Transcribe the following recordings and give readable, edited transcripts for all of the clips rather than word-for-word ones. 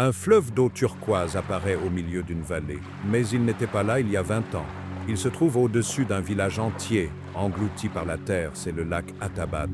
Un fleuve d'eau turquoise apparaît au milieu d'une vallée, mais il n'était pas là il y a 20 ans. Il se trouve au-dessus d'un village entier, englouti par la terre, c'est le lac Atabad.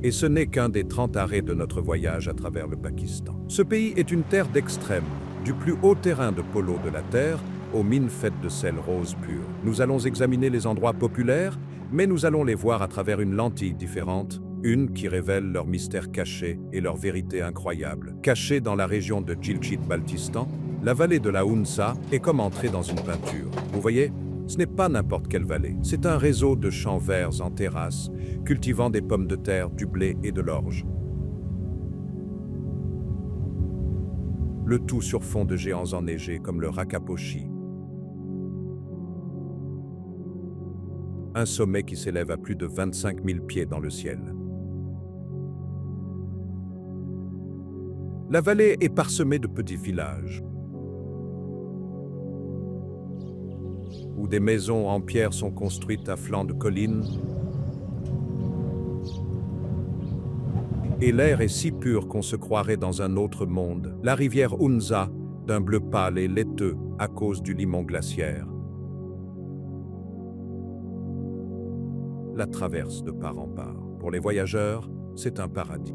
Et ce n'est qu'un des 30 arrêts de notre voyage à travers le Pakistan. Ce pays est une terre d'extrême, du plus haut terrain de polo de la Terre aux mines faites de sel rose pur. Nous allons examiner les endroits populaires, mais nous allons les voir à travers une lentille différente, une qui révèle leurs mystères cachés et leurs vérités incroyables. Cachée dans la région de Gilgit-Baltistan, la vallée de la Hunza est comme entrer dans une peinture. Vous voyez, ce n'est pas n'importe quelle vallée. C'est un réseau de champs verts en terrasse, cultivant des pommes de terre, du blé et de l'orge. Le tout sur fond de géants enneigés comme le Rakaposhi. Un sommet qui s'élève à plus de 25 000 pieds dans le ciel. La vallée est parsemée de petits villages, où des maisons en pierre sont construites à flanc de collines, et l'air est si pur qu'on se croirait dans un autre monde. La rivière Hunza, d'un bleu pâle et laiteux à cause du limon glaciaire, la traverse de part en part. Pour les voyageurs, c'est un paradis.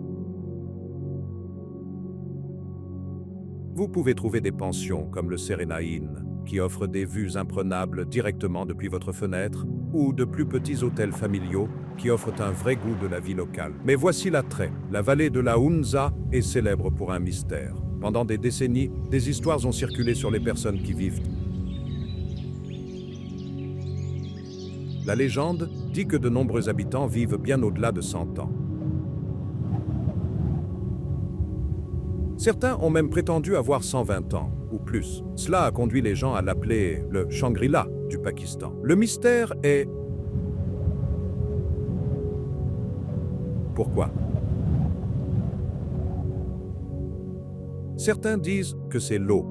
Vous pouvez trouver des pensions comme le Serena Inn, qui offre des vues imprenables directement depuis votre fenêtre, ou de plus petits hôtels familiaux qui offrent un vrai goût de la vie locale. Mais voici l'attrait. La vallée de la Hunza est célèbre pour un mystère. Pendant des décennies, des histoires ont circulé sur les personnes qui vivent. La légende dit que de nombreux habitants vivent bien au-delà de 100 ans. Certains ont même prétendu avoir 120 ans, ou plus. Cela a conduit les gens à l'appeler le Shangri-La du Pakistan. Le mystère est... Pourquoi? Certains disent que c'est l'eau,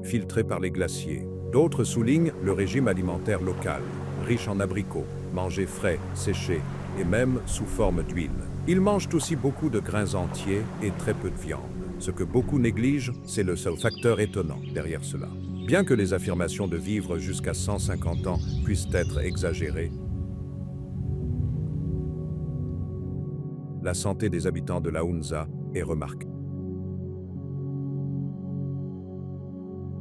filtrée par les glaciers. D'autres soulignent le régime alimentaire local, riche en abricots, mangés frais, séchés, et même sous forme d'huile. Ils mangent aussi beaucoup de grains entiers et très peu de viande. Ce que beaucoup négligent, c'est le seul facteur étonnant derrière cela. Bien que les affirmations de vivre jusqu'à 150 ans puissent être exagérées, la santé des habitants de la Hunza est remarquable.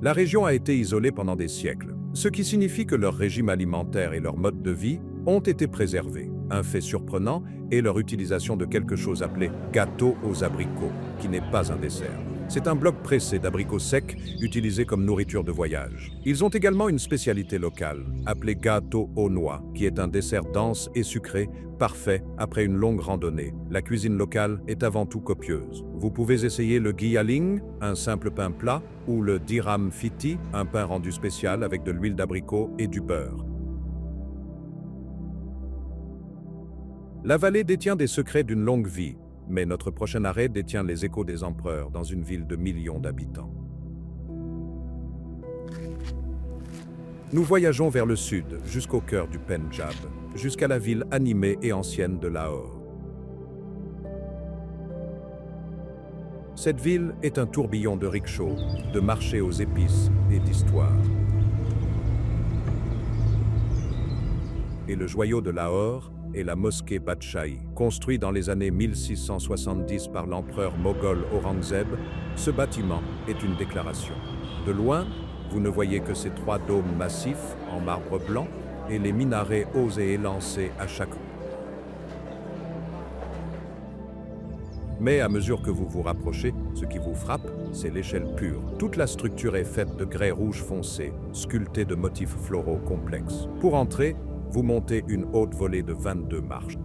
La région a été isolée pendant des siècles, ce qui signifie que leur régime alimentaire et leur mode de vie ont été préservés. Un fait surprenant est leur utilisation de quelque chose appelé gâteau aux abricots, qui n'est pas un dessert. C'est un bloc pressé d'abricots secs utilisé comme nourriture de voyage. Ils ont également une spécialité locale, appelée gâteau aux noix, qui est un dessert dense et sucré, parfait après une longue randonnée. La cuisine locale est avant tout copieuse. Vous pouvez essayer le giyaling, un simple pain plat, ou le diram fiti, un pain rendu spécial avec de l'huile d'abricot et du beurre. La vallée détient des secrets d'une longue vie, mais notre prochain arrêt détient les échos des empereurs dans une ville de millions d'habitants. Nous voyageons vers le sud, jusqu'au cœur du Pendjab, jusqu'à la ville animée et ancienne de Lahore. Cette ville est un tourbillon de rickshaws, de marchés aux épices et d'histoires. Et le joyau de Lahore est la mosquée Badshahi. Construite dans les années 1670 par l'empereur moghol Aurangzeb, ce bâtiment est une déclaration. De loin, vous ne voyez que ces 3 dômes massifs en marbre blanc et les minarets hauts et élancés à chaque rue. Mais à mesure que vous vous rapprochez, ce qui vous frappe, c'est l'échelle pure. Toute la structure est faite de grès rouge foncé, sculptée de motifs floraux complexes. Pour entrer, vous montez une haute volée de 22 marches.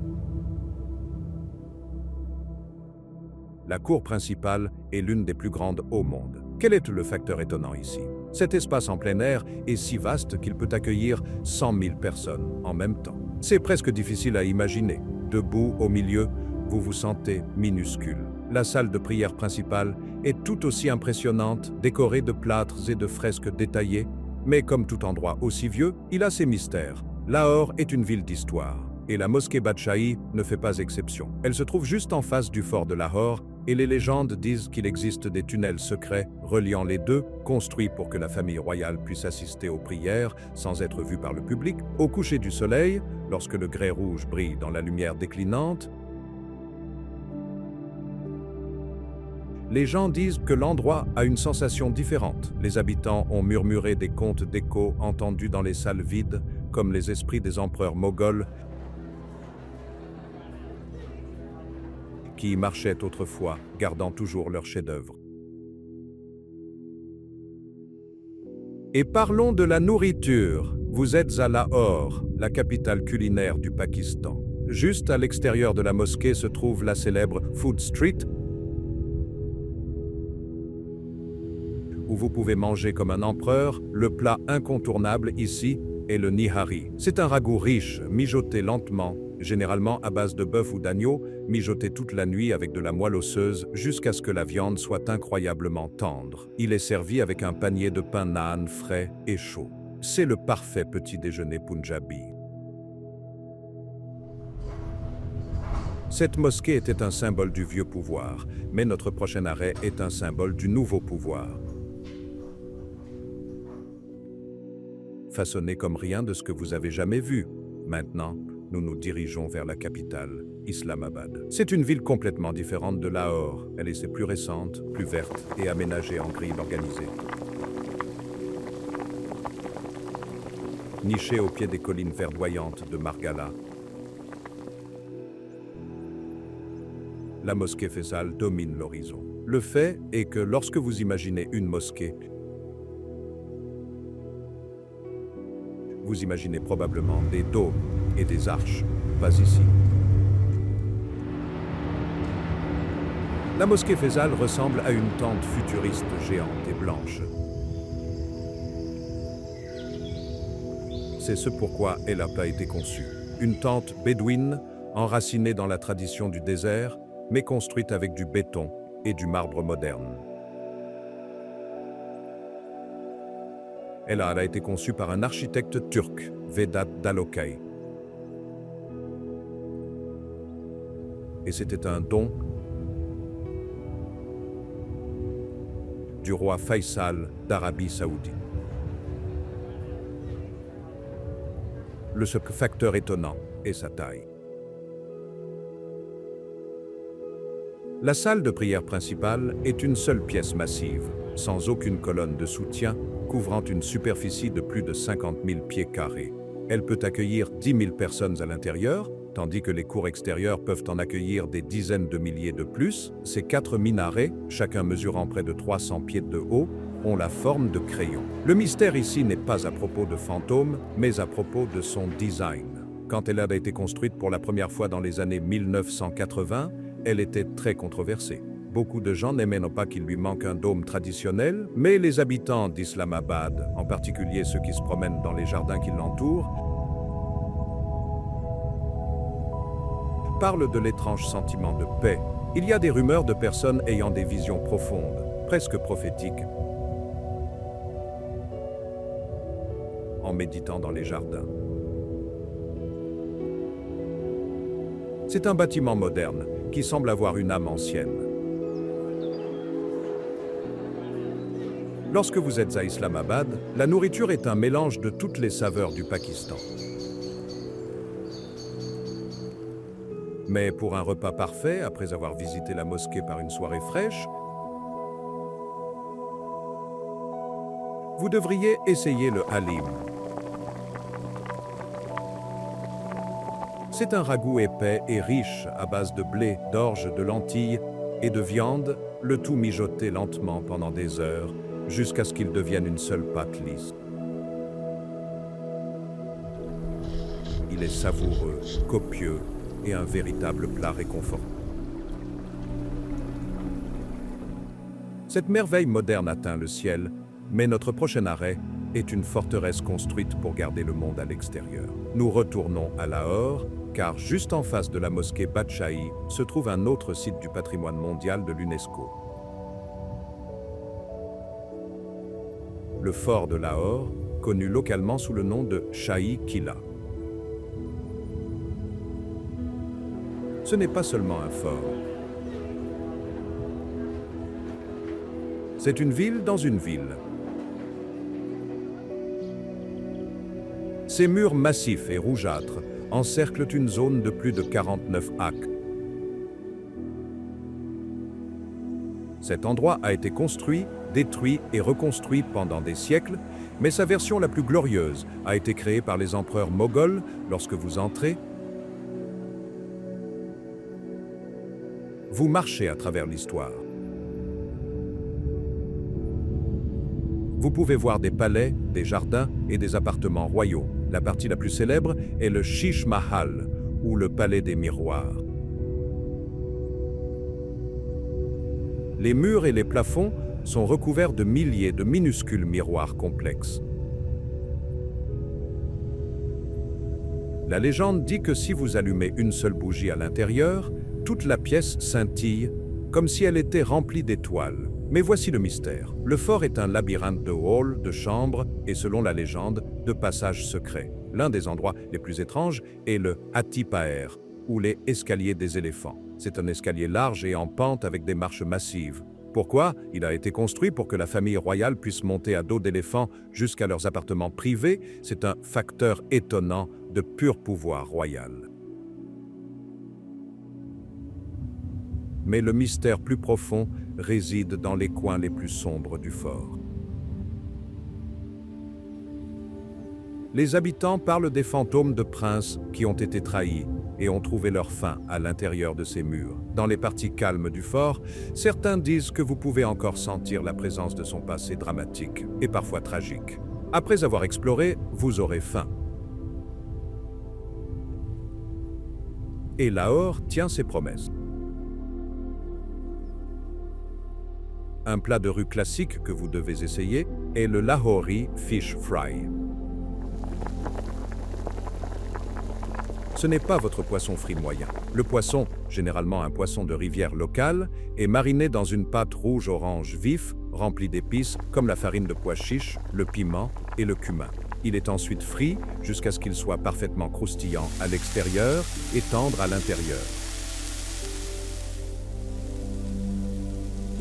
La cour principale est l'une des plus grandes au monde. Quel est le facteur étonnant ici? Cet espace en plein air est si vaste qu'il peut accueillir 100 000 personnes en même temps. C'est presque difficile à imaginer. Debout au milieu, vous vous sentez minuscule. La salle de prière principale est tout aussi impressionnante, décorée de plâtres et de fresques détaillées, mais comme tout endroit aussi vieux, il a ses mystères. Lahore est une ville d'histoire, et la mosquée Badshahî ne fait pas exception. Elle se trouve juste en face du fort de Lahore, et les légendes disent qu'il existe des tunnels secrets reliant les deux, construits pour que la famille royale puisse assister aux prières sans être vue par le public. Au coucher du soleil, lorsque le grès rouge brille dans la lumière déclinante, les gens disent que l'endroit a une sensation différente. Les habitants ont murmuré des contes d'écho entendus dans les salles vides, comme les esprits des empereurs moghols qui y marchaient autrefois, gardant toujours leurs chefs-d'œuvre. Et parlons de la nourriture. Vous êtes à Lahore, la capitale culinaire du Pakistan. Juste à l'extérieur de la mosquée se trouve la célèbre Food Street, où vous pouvez manger comme un empereur. Le plat incontournable ici est le nihari. C'est un ragoût riche, mijoté lentement, généralement à base de bœuf ou d'agneau, mijoté toute la nuit avec de la moelle osseuse jusqu'à ce que la viande soit incroyablement tendre. Il est servi avec un panier de pain naan frais et chaud. C'est le parfait petit déjeuner punjabi. Cette mosquée était un symbole du vieux pouvoir, mais notre prochain arrêt est un symbole du nouveau pouvoir. Façonné comme rien de ce que vous avez jamais vu. Maintenant, nous nous dirigeons vers la capitale, Islamabad. C'est une ville complètement différente de Lahore. Elle est plus récente, plus verte et aménagée en grilles organisées. Nichée au pied des collines verdoyantes de Margala, la mosquée Faisal domine l'horizon. Le fait est que lorsque vous imaginez une mosquée, vous imaginez probablement des dômes et des arches, pas ici. La mosquée Faisal ressemble à une tente futuriste géante et blanche. C'est ce pourquoi elle n'a pas été conçue. Une tente bédouine, enracinée dans la tradition du désert, mais construite avec du béton et du marbre moderne. Elle a été conçue par un architecte turc, Vedat Dalokay. Et c'était un don du roi Faisal d'Arabie Saoudite. Le seul facteur étonnant est sa taille. La salle de prière principale est une seule pièce massive, sans aucune colonne de soutien, couvrant une superficie de plus de 50 000 pieds carrés. Elle peut accueillir 10 000 personnes à l'intérieur, tandis que les cours extérieures peuvent en accueillir des dizaines de milliers de plus. Ces 4 minarets, chacun mesurant près de 300 pieds de haut, ont la forme de crayons. Le mystère ici n'est pas à propos de fantômes, mais à propos de son design. Quand elle a été construite pour la première fois dans les années 1980, elle était très controversée. Beaucoup de gens n'aimaient non pas qu'il lui manque un dôme traditionnel, mais les habitants d'Islamabad, en particulier ceux qui se promènent dans les jardins qui l'entourent, parlent de l'étrange sentiment de paix. Il y a des rumeurs de personnes ayant des visions profondes, presque prophétiques, en méditant dans les jardins. C'est un bâtiment moderne qui semble avoir une âme ancienne. Lorsque vous êtes à Islamabad, la nourriture est un mélange de toutes les saveurs du Pakistan. Mais pour un repas parfait, après avoir visité la mosquée par une soirée fraîche, vous devriez essayer le halim. C'est un ragoût épais et riche à base de blé, d'orge, de lentilles et de viande, le tout mijoté lentement pendant des heures, jusqu'à ce qu'il devienne une seule pâte lisse. Il est savoureux, copieux et un véritable plat réconfortant. Cette merveille moderne atteint le ciel, mais notre prochain arrêt est une forteresse construite pour garder le monde à l'extérieur. Nous retournons à Lahore, car juste en face de la mosquée Badshahi se trouve un autre site du patrimoine mondial de l'UNESCO. Le fort de Lahore, connu localement sous le nom de Shahi Killa. Ce n'est pas seulement un fort. C'est une ville dans une ville. Ces murs massifs et rougeâtres encerclent une zone de plus de 49 acres. Cet endroit a été construit, détruit et reconstruit pendant des siècles, mais sa version la plus glorieuse a été créée par les empereurs moghols. Lorsque vous entrez, vous marchez à travers l'histoire. Vous pouvez voir des palais, des jardins et des appartements royaux. La partie la plus célèbre est le Shish Mahal, ou le palais des miroirs. Les murs et les plafonds sont recouverts de milliers de minuscules miroirs complexes. La légende dit que si vous allumez une seule bougie à l'intérieur, toute la pièce scintille comme si elle était remplie d'étoiles. Mais voici le mystère. Le fort est un labyrinthe de halls, de chambres et, selon la légende, de passages secrets. L'un des endroits les plus étranges est le Hati Paher, ou les escaliers des éléphants. C'est un escalier large et en pente avec des marches massives. Pourquoi? Il a été construit pour que la famille royale puisse monter à dos d'éléphant jusqu'à leurs appartements privés. C'est un facteur étonnant de pur pouvoir royal. Mais le mystère plus profond réside dans les coins les plus sombres du fort. Les habitants parlent des fantômes de princes qui ont été trahis et ont trouvé leur fin à l'intérieur de ces murs. Dans les parties calmes du fort, certains disent que vous pouvez encore sentir la présence de son passé dramatique et parfois tragique. Après avoir exploré, vous aurez faim. Et Lahore tient ses promesses. Un plat de rue classique que vous devez essayer est le Lahori Fish Fry. Ce n'est pas votre poisson frit moyen. Le poisson, généralement un poisson de rivière local, est mariné dans une pâte rouge-orange vif, remplie d'épices comme la farine de pois chiche, le piment et le cumin. Il est ensuite frit jusqu'à ce qu'il soit parfaitement croustillant à l'extérieur et tendre à l'intérieur.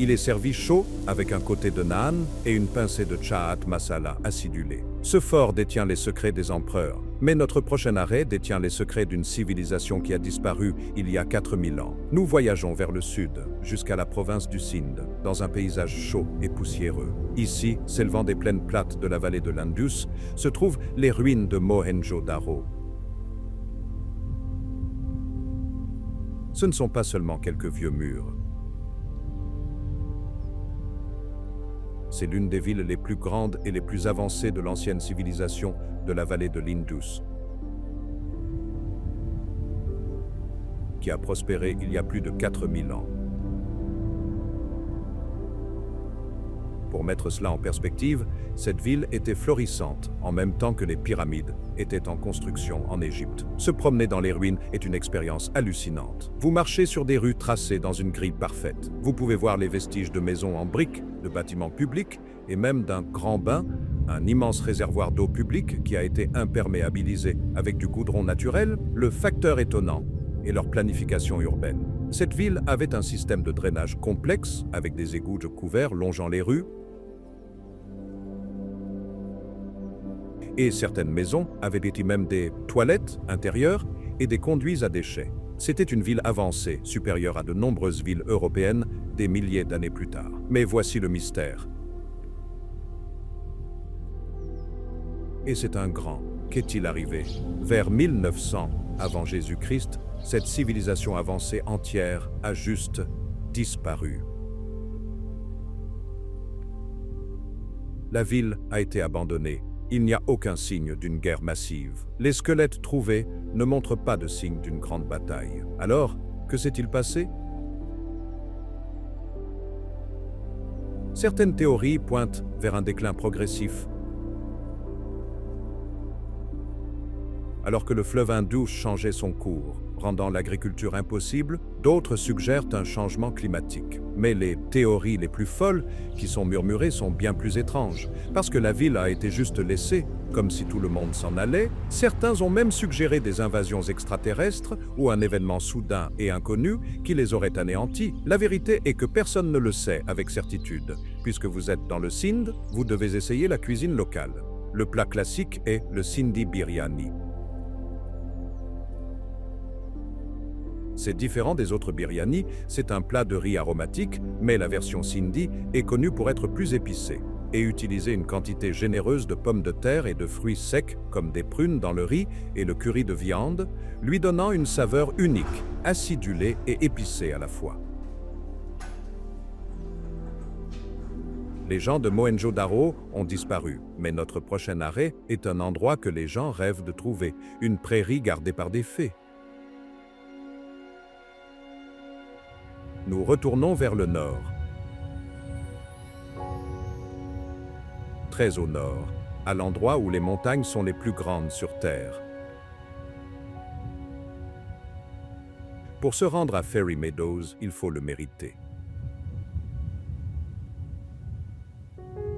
Il est servi chaud avec un côté de naan et une pincée de chaat masala acidulé. Ce fort détient les secrets des empereurs, mais notre prochain arrêt détient les secrets d'une civilisation qui a disparu il y a 4000 ans. Nous voyageons vers le sud, jusqu'à la province du Sindh, dans un paysage chaud et poussiéreux. Ici, s'élevant des plaines plates de la vallée de l'Indus, se trouvent les ruines de Mohenjo-Daro. Ce ne sont pas seulement quelques vieux murs. C'est l'une des villes les plus grandes et les plus avancées de l'ancienne civilisation de la vallée de l'Indus, qui a prospéré il y a plus de 4000 ans. Pour mettre cela en perspective, cette ville était florissante en même temps que les pyramides étaient en construction en Égypte. Se promener dans les ruines est une expérience hallucinante. Vous marchez sur des rues tracées dans une grille parfaite. Vous pouvez voir les vestiges de maisons en briques, de bâtiments publics et même d'un grand bain, un immense réservoir d'eau publique qui a été imperméabilisé avec du goudron naturel. Le facteur étonnant est leur planification urbaine. Cette ville avait un système de drainage complexe avec des égouts de couverts longeant les rues, et certaines maisons avaient même des toilettes intérieures et des conduits à déchets. C'était une ville avancée, supérieure à de nombreuses villes européennes des milliers d'années plus tard. Mais voici le mystère. Et c'est un grand. Qu'est-il arrivé? Vers 1900 avant Jésus-Christ, cette civilisation avancée entière a juste disparu. La ville a été abandonnée. Il n'y a aucun signe d'une guerre massive. Les squelettes trouvés ne montrent pas de signe d'une grande bataille. Alors, que s'est-il passé? Certaines théories pointent vers un déclin progressif. Alors que le fleuve Indus changeait son cours, rendant l'agriculture impossible, d'autres suggèrent un changement climatique. Mais les théories les plus folles qui sont murmurées sont bien plus étranges. Parce que la ville a été juste laissée, comme si tout le monde s'en allait, certains ont même suggéré des invasions extraterrestres ou un événement soudain et inconnu qui les aurait anéantis. La vérité est que personne ne le sait avec certitude. Puisque vous êtes dans le Sindh, vous devez essayer la cuisine locale. Le plat classique est le Sindhi Biryani. C'est différent des autres biryani, c'est un plat de riz aromatique, mais la version Sindhi est connue pour être plus épicée et utiliser une quantité généreuse de pommes de terre et de fruits secs comme des prunes dans le riz et le curry de viande, lui donnant une saveur unique, acidulée et épicée à la fois. Les gens de Mohenjo-Daro ont disparu, mais notre prochain arrêt est un endroit que les gens rêvent de trouver, une prairie gardée par des fées. Nous retournons vers le nord. Très au nord, à l'endroit où les montagnes sont les plus grandes sur Terre. Pour se rendre à Fairy Meadows, il faut le mériter.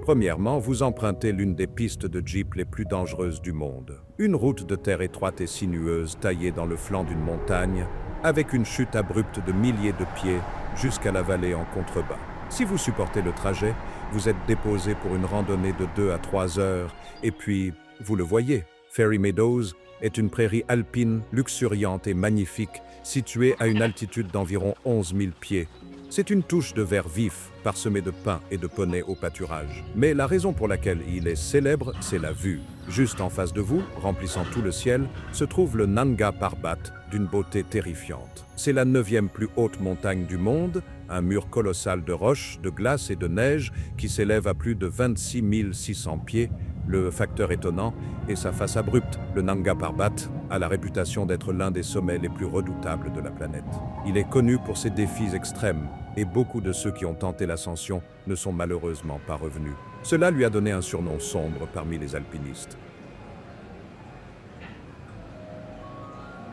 Premièrement, vous empruntez l'une des pistes de Jeep les plus dangereuses du monde. Une route de terre étroite et sinueuse taillée dans le flanc d'une montagne, avec une chute abrupte de milliers de pieds jusqu'à la vallée en contrebas. Si vous supportez le trajet, vous êtes déposé pour une randonnée de 2 à 3 heures, et puis, vous le voyez, Fairy Meadows est une prairie alpine, luxuriante et magnifique, située à une altitude d'environ 11 000 pieds. C'est une touche de vert vif, parsemée de pins et de poneys au pâturage. Mais la raison pour laquelle il est célèbre, c'est la vue. Juste en face de vous, remplissant tout le ciel, se trouve le Nanga Parbat, d'une beauté terrifiante. C'est la 9e plus haute montagne du monde, un mur colossal de roches, de glace et de neige qui s'élève à plus de 26 600 pieds. Le facteur étonnant est sa face abrupte. Le Nanga Parbat a la réputation d'être l'un des sommets les plus redoutables de la planète. Il est connu pour ses défis extrêmes, et beaucoup de ceux qui ont tenté l'ascension ne sont malheureusement pas revenus. Cela lui a donné un surnom sombre parmi les alpinistes.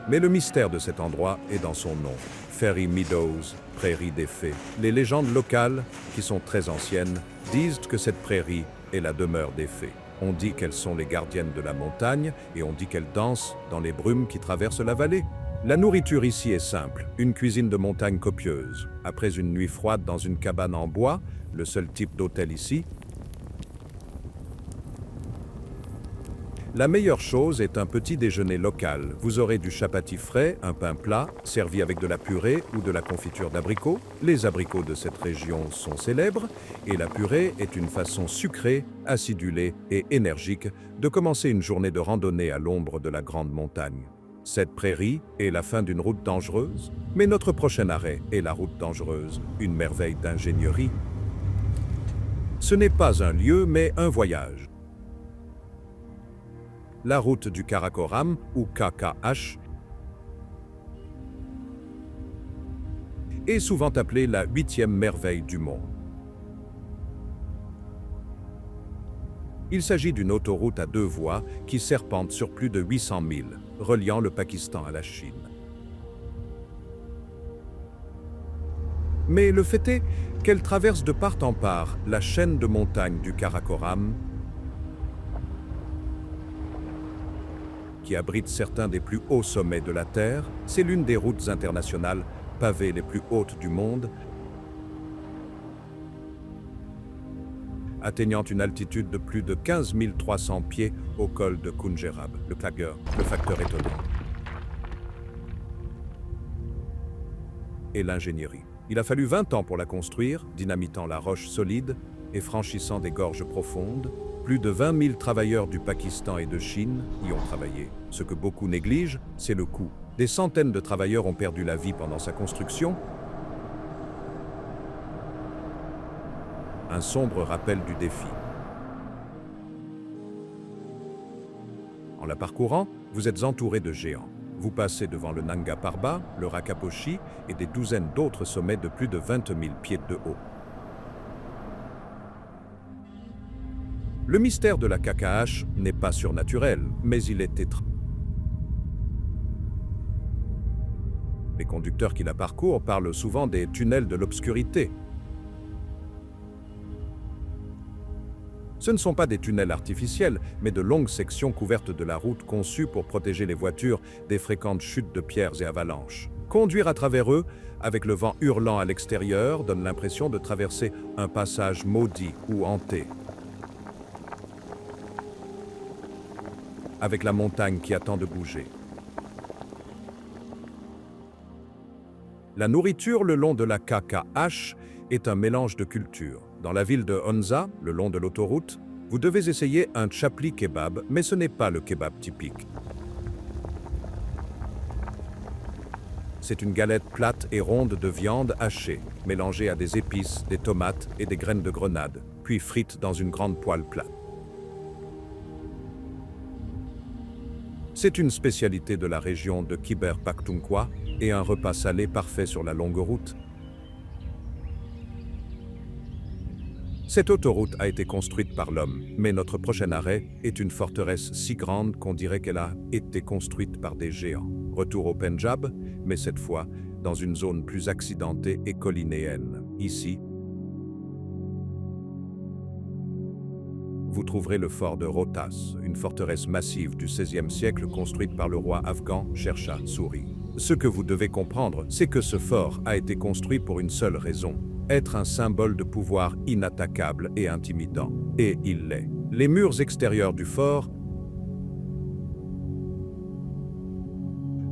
Mais le mystère de cet endroit est dans son nom. Fairy Meadows, prairie des fées. Les légendes locales, qui sont très anciennes, disent que cette prairie est la demeure des fées. On dit qu'elles sont les gardiennes de la montagne et on dit qu'elles dansent dans les brumes qui traversent la vallée. La nourriture ici est simple, une cuisine de montagne copieuse. Après une nuit froide dans une cabane en bois, le seul type d'hôtel ici, la meilleure chose est un petit déjeuner local. Vous aurez du chapati frais, un pain plat, servi avec de la purée ou de la confiture d'abricots. Les abricots de cette région sont célèbres et la purée est une façon sucrée, acidulée et énergique de commencer une journée de randonnée à l'ombre de la grande montagne. Cette prairie est la fin d'une route dangereuse, mais notre prochain arrêt est la route dangereuse, une merveille d'ingénierie. Ce n'est pas un lieu, mais un voyage. La route du Karakoram, ou KKH, est souvent appelée la 8e merveille du monde. Il s'agit d'une autoroute à 2 voies qui serpente sur plus de 800 milles, reliant le Pakistan à la Chine. Mais le fait est qu'elle traverse de part en part la chaîne de montagnes du Karakoram, qui abrite certains des plus hauts sommets de la Terre. C'est l'une des routes internationales pavées les plus hautes du monde, atteignant une altitude de plus de 15 300 pieds au col de Khunjerab, le facteur étonnant. Et l'ingénierie. Il a fallu 20 ans pour la construire, dynamitant la roche solide et franchissant des gorges profondes. Plus de 20 000 travailleurs du Pakistan et de Chine y ont travaillé. Ce que beaucoup négligent, c'est le coût. Des centaines de travailleurs ont perdu la vie pendant sa construction. Un sombre rappel du défi. En la parcourant, vous êtes entouré de géants. Vous passez devant le Nanga Parbat, le Rakaposhi et des douzaines d'autres sommets de plus de 20 000 pieds de haut. Le mystère de la KKH n'est pas surnaturel, mais il est étrange. Les conducteurs qui la parcourent parlent souvent des tunnels de l'obscurité. Ce ne sont pas des tunnels artificiels, mais de longues sections couvertes de la route conçues pour protéger les voitures des fréquentes chutes de pierres et avalanches. Conduire à travers eux, avec le vent hurlant à l'extérieur, donne l'impression de traverser un passage maudit ou hanté. Avec la montagne qui attend de bouger. La nourriture le long de la KKH est un mélange de cultures. Dans la ville de Honza, le long de l'autoroute, vous devez essayer un chapli kebab, mais ce n'est pas le kebab typique. C'est une galette plate et ronde de viande hachée, mélangée à des épices, des tomates et des graines de grenade, puis frite dans une grande poêle plate. C'est une spécialité de la région de Khyber Pakhtunkhwa et un repas salé parfait sur la longue route. Cette autoroute a été construite par l'homme, mais notre prochain arrêt est une forteresse si grande qu'on dirait qu'elle a été construite par des géants. Retour au Pendjab, mais cette fois dans une zone plus accidentée et collinéenne. Ici, vous trouverez le fort de Rohtas, une forteresse massive du XVIe siècle construite par le roi afghan Sher Shah Suri. Ce que vous devez comprendre, c'est que ce fort a été construit pour une seule raison: être un symbole de pouvoir inattaquable et intimidant. Et il l'est. Les murs extérieurs du fort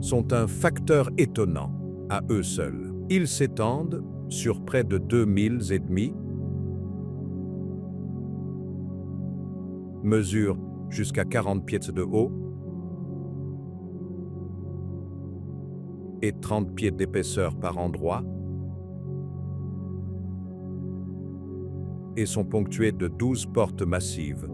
sont un facteur étonnant à eux seuls. Ils s'étendent sur près de 2 milles et demi, mesurent jusqu'à 40 pieds de haut et 30 pieds d'épaisseur par endroit, et sont ponctués de 12 portes massives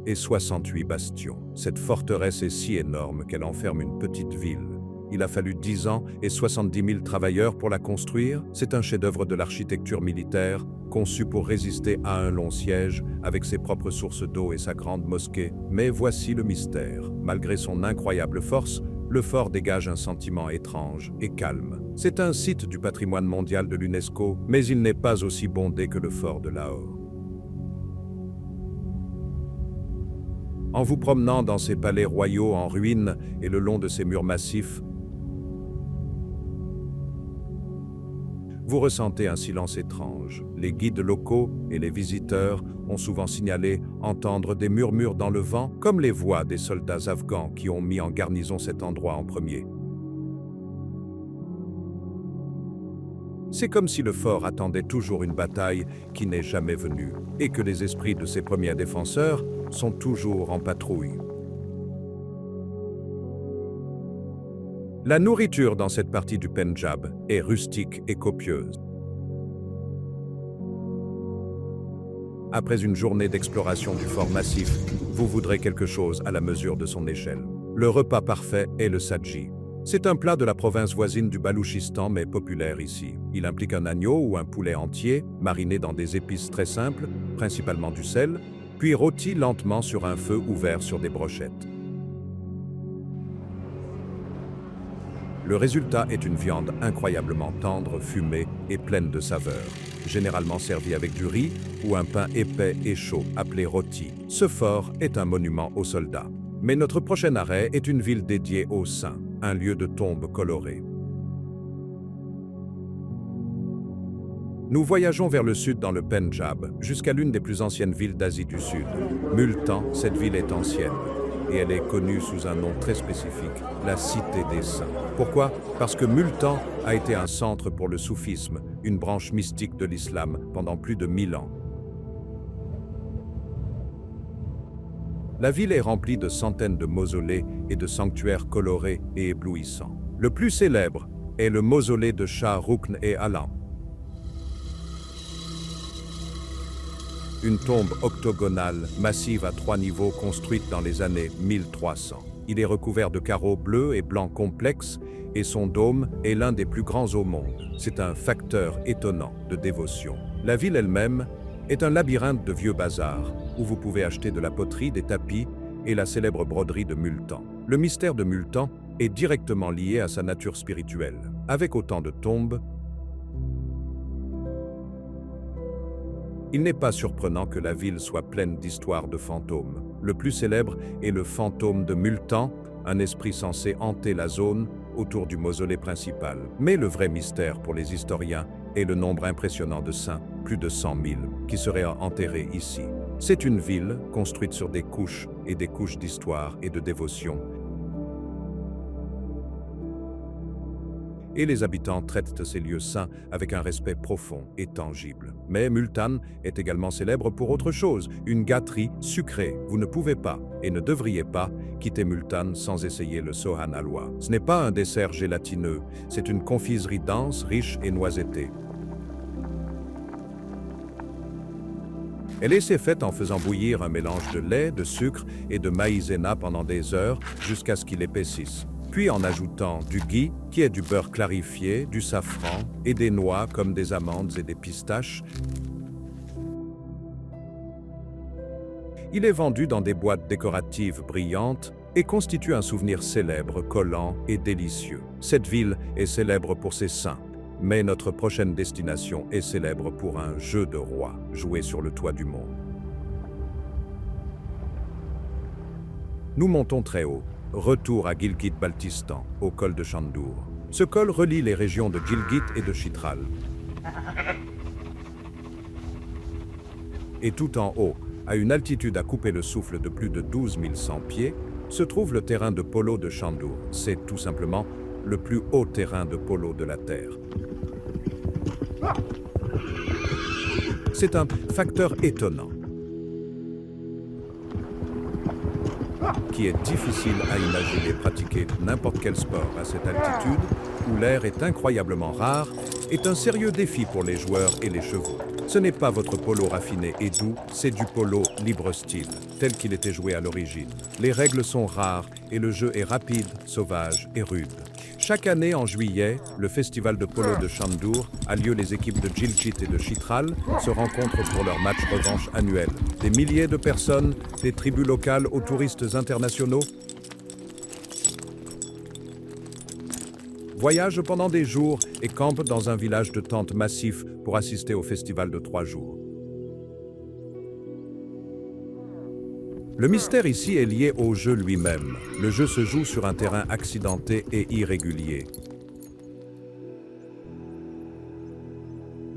et 68 bastions. Cette forteresse est si énorme qu'elle enferme une petite ville. Il a fallu 10 ans et 70 000 travailleurs pour la construire. C'est un chef-d'œuvre de l'architecture militaire, conçu pour résister à un long siège, avec ses propres sources d'eau et sa grande mosquée. Mais voici le mystère. Malgré son incroyable force, le fort dégage un sentiment étrange et calme. C'est un site du patrimoine mondial de l'UNESCO, mais il n'est pas aussi bondé que le fort de Lahore. En vous promenant dans ces palais royaux en ruine et le long de ces murs massifs, vous ressentez un silence étrange. Les guides locaux et les visiteurs ont souvent signalé entendre des murmures dans le vent, comme les voix des soldats afghans qui ont mis en garnison cet endroit en premier. C'est comme si le fort attendait toujours une bataille qui n'est jamais venue, et que les esprits de ses premiers défenseurs sont toujours en patrouille. La nourriture dans cette partie du Pendjab est rustique et copieuse. Après une journée d'exploration du fort massif, vous voudrez quelque chose à la mesure de son échelle. Le repas parfait est le sadji. C'est un plat de la province voisine du Balouchistan, mais populaire ici. Il implique un agneau ou un poulet entier, mariné dans des épices très simples, principalement du sel, puis rôti lentement sur un feu ouvert sur des brochettes. Le résultat est une viande incroyablement tendre, fumée et pleine de saveurs, généralement servie avec du riz ou un pain épais et chaud appelé rôti. Ce fort est un monument aux soldats. Mais notre prochain arrêt est une ville dédiée aux saints, un lieu de tombe colorée. Nous voyageons vers le sud dans le Pendjab, jusqu'à l'une des plus anciennes villes d'Asie du Sud. Multan, cette ville est ancienne, et elle est connue sous un nom très spécifique, la Cité des Saints. Pourquoi? Parce que Multan a été un centre pour le soufisme, une branche mystique de l'islam, pendant plus de 1000 ans. La ville est remplie de centaines de mausolées et de sanctuaires colorés et éblouissants. Le plus célèbre est le mausolée de Shah Rukn et Alam. Une tombe octogonale, massive à 3 niveaux, construite dans les années 1300. Il est recouvert de carreaux bleus et blancs complexes et son dôme est l'un des plus grands au monde. C'est un facteur étonnant de dévotion. La ville elle-même est un labyrinthe de vieux bazars, où vous pouvez acheter de la poterie, des tapis et la célèbre broderie de Multan. Le mystère de Multan est directement lié à sa nature spirituelle. Avec autant de tombes, il n'est pas surprenant que la ville soit pleine d'histoires de fantômes. Le plus célèbre est le fantôme de Multan, un esprit censé hanter la zone autour du mausolée principal. Mais le vrai mystère pour les historiens est le nombre impressionnant de saints, plus de 100 000, qui seraient enterrés ici. C'est une ville construite sur des couches et des couches d'histoire et de dévotion. Et les habitants traitent ces lieux saints avec un respect profond et tangible. Mais Multan est également célèbre pour autre chose, une gâterie sucrée. Vous ne pouvez pas, et ne devriez pas, quitter Multan sans essayer le Sohan Halwa. Ce n'est pas un dessert gélatineux, c'est une confiserie dense, riche et noisettée. Elle est faite en faisant bouillir un mélange de lait, de sucre et de maïzena pendant des heures jusqu'à ce qu'il épaississe. Puis en ajoutant du ghee, qui est du beurre clarifié, du safran et des noix comme des amandes et des pistaches. Il est vendu dans des boîtes décoratives brillantes et constitue un souvenir célèbre, collant et délicieux. Cette ville est célèbre pour ses saints, mais notre prochaine destination est célèbre pour un jeu de roi joué sur le toit du monde. Nous montons très haut. Retour à Gilgit-Baltistan, au col de Chandour. Ce col relie les régions de Gilgit et de Chitral. Et tout en haut, à une altitude à couper le souffle de plus de 12 100 pieds, se trouve le terrain de polo de Chandour. C'est tout simplement le plus haut terrain de polo de la Terre. C'est un facteur étonnant, qui est difficile à imaginer pratiquer n'importe quel sport à cette altitude, où l'air est incroyablement rare, est un sérieux défi pour les joueurs et les chevaux. Ce n'est pas votre polo raffiné et doux, c'est du polo libre style, tel qu'il était joué à l'origine. Les règles sont rares et le jeu est rapide, sauvage et rude. Chaque année, en juillet, le festival de polo de Chandour a lieu. Les équipes de Gilgit et de Chitral se rencontrent pour leur match revanche annuel. Des milliers de personnes, des tribus locales aux touristes internationaux, voyagent pendant des jours et campent dans un village de tentes massif pour assister au festival de 3 jours. Le mystère ici est lié au jeu lui-même. Le jeu se joue sur un terrain accidenté et irrégulier.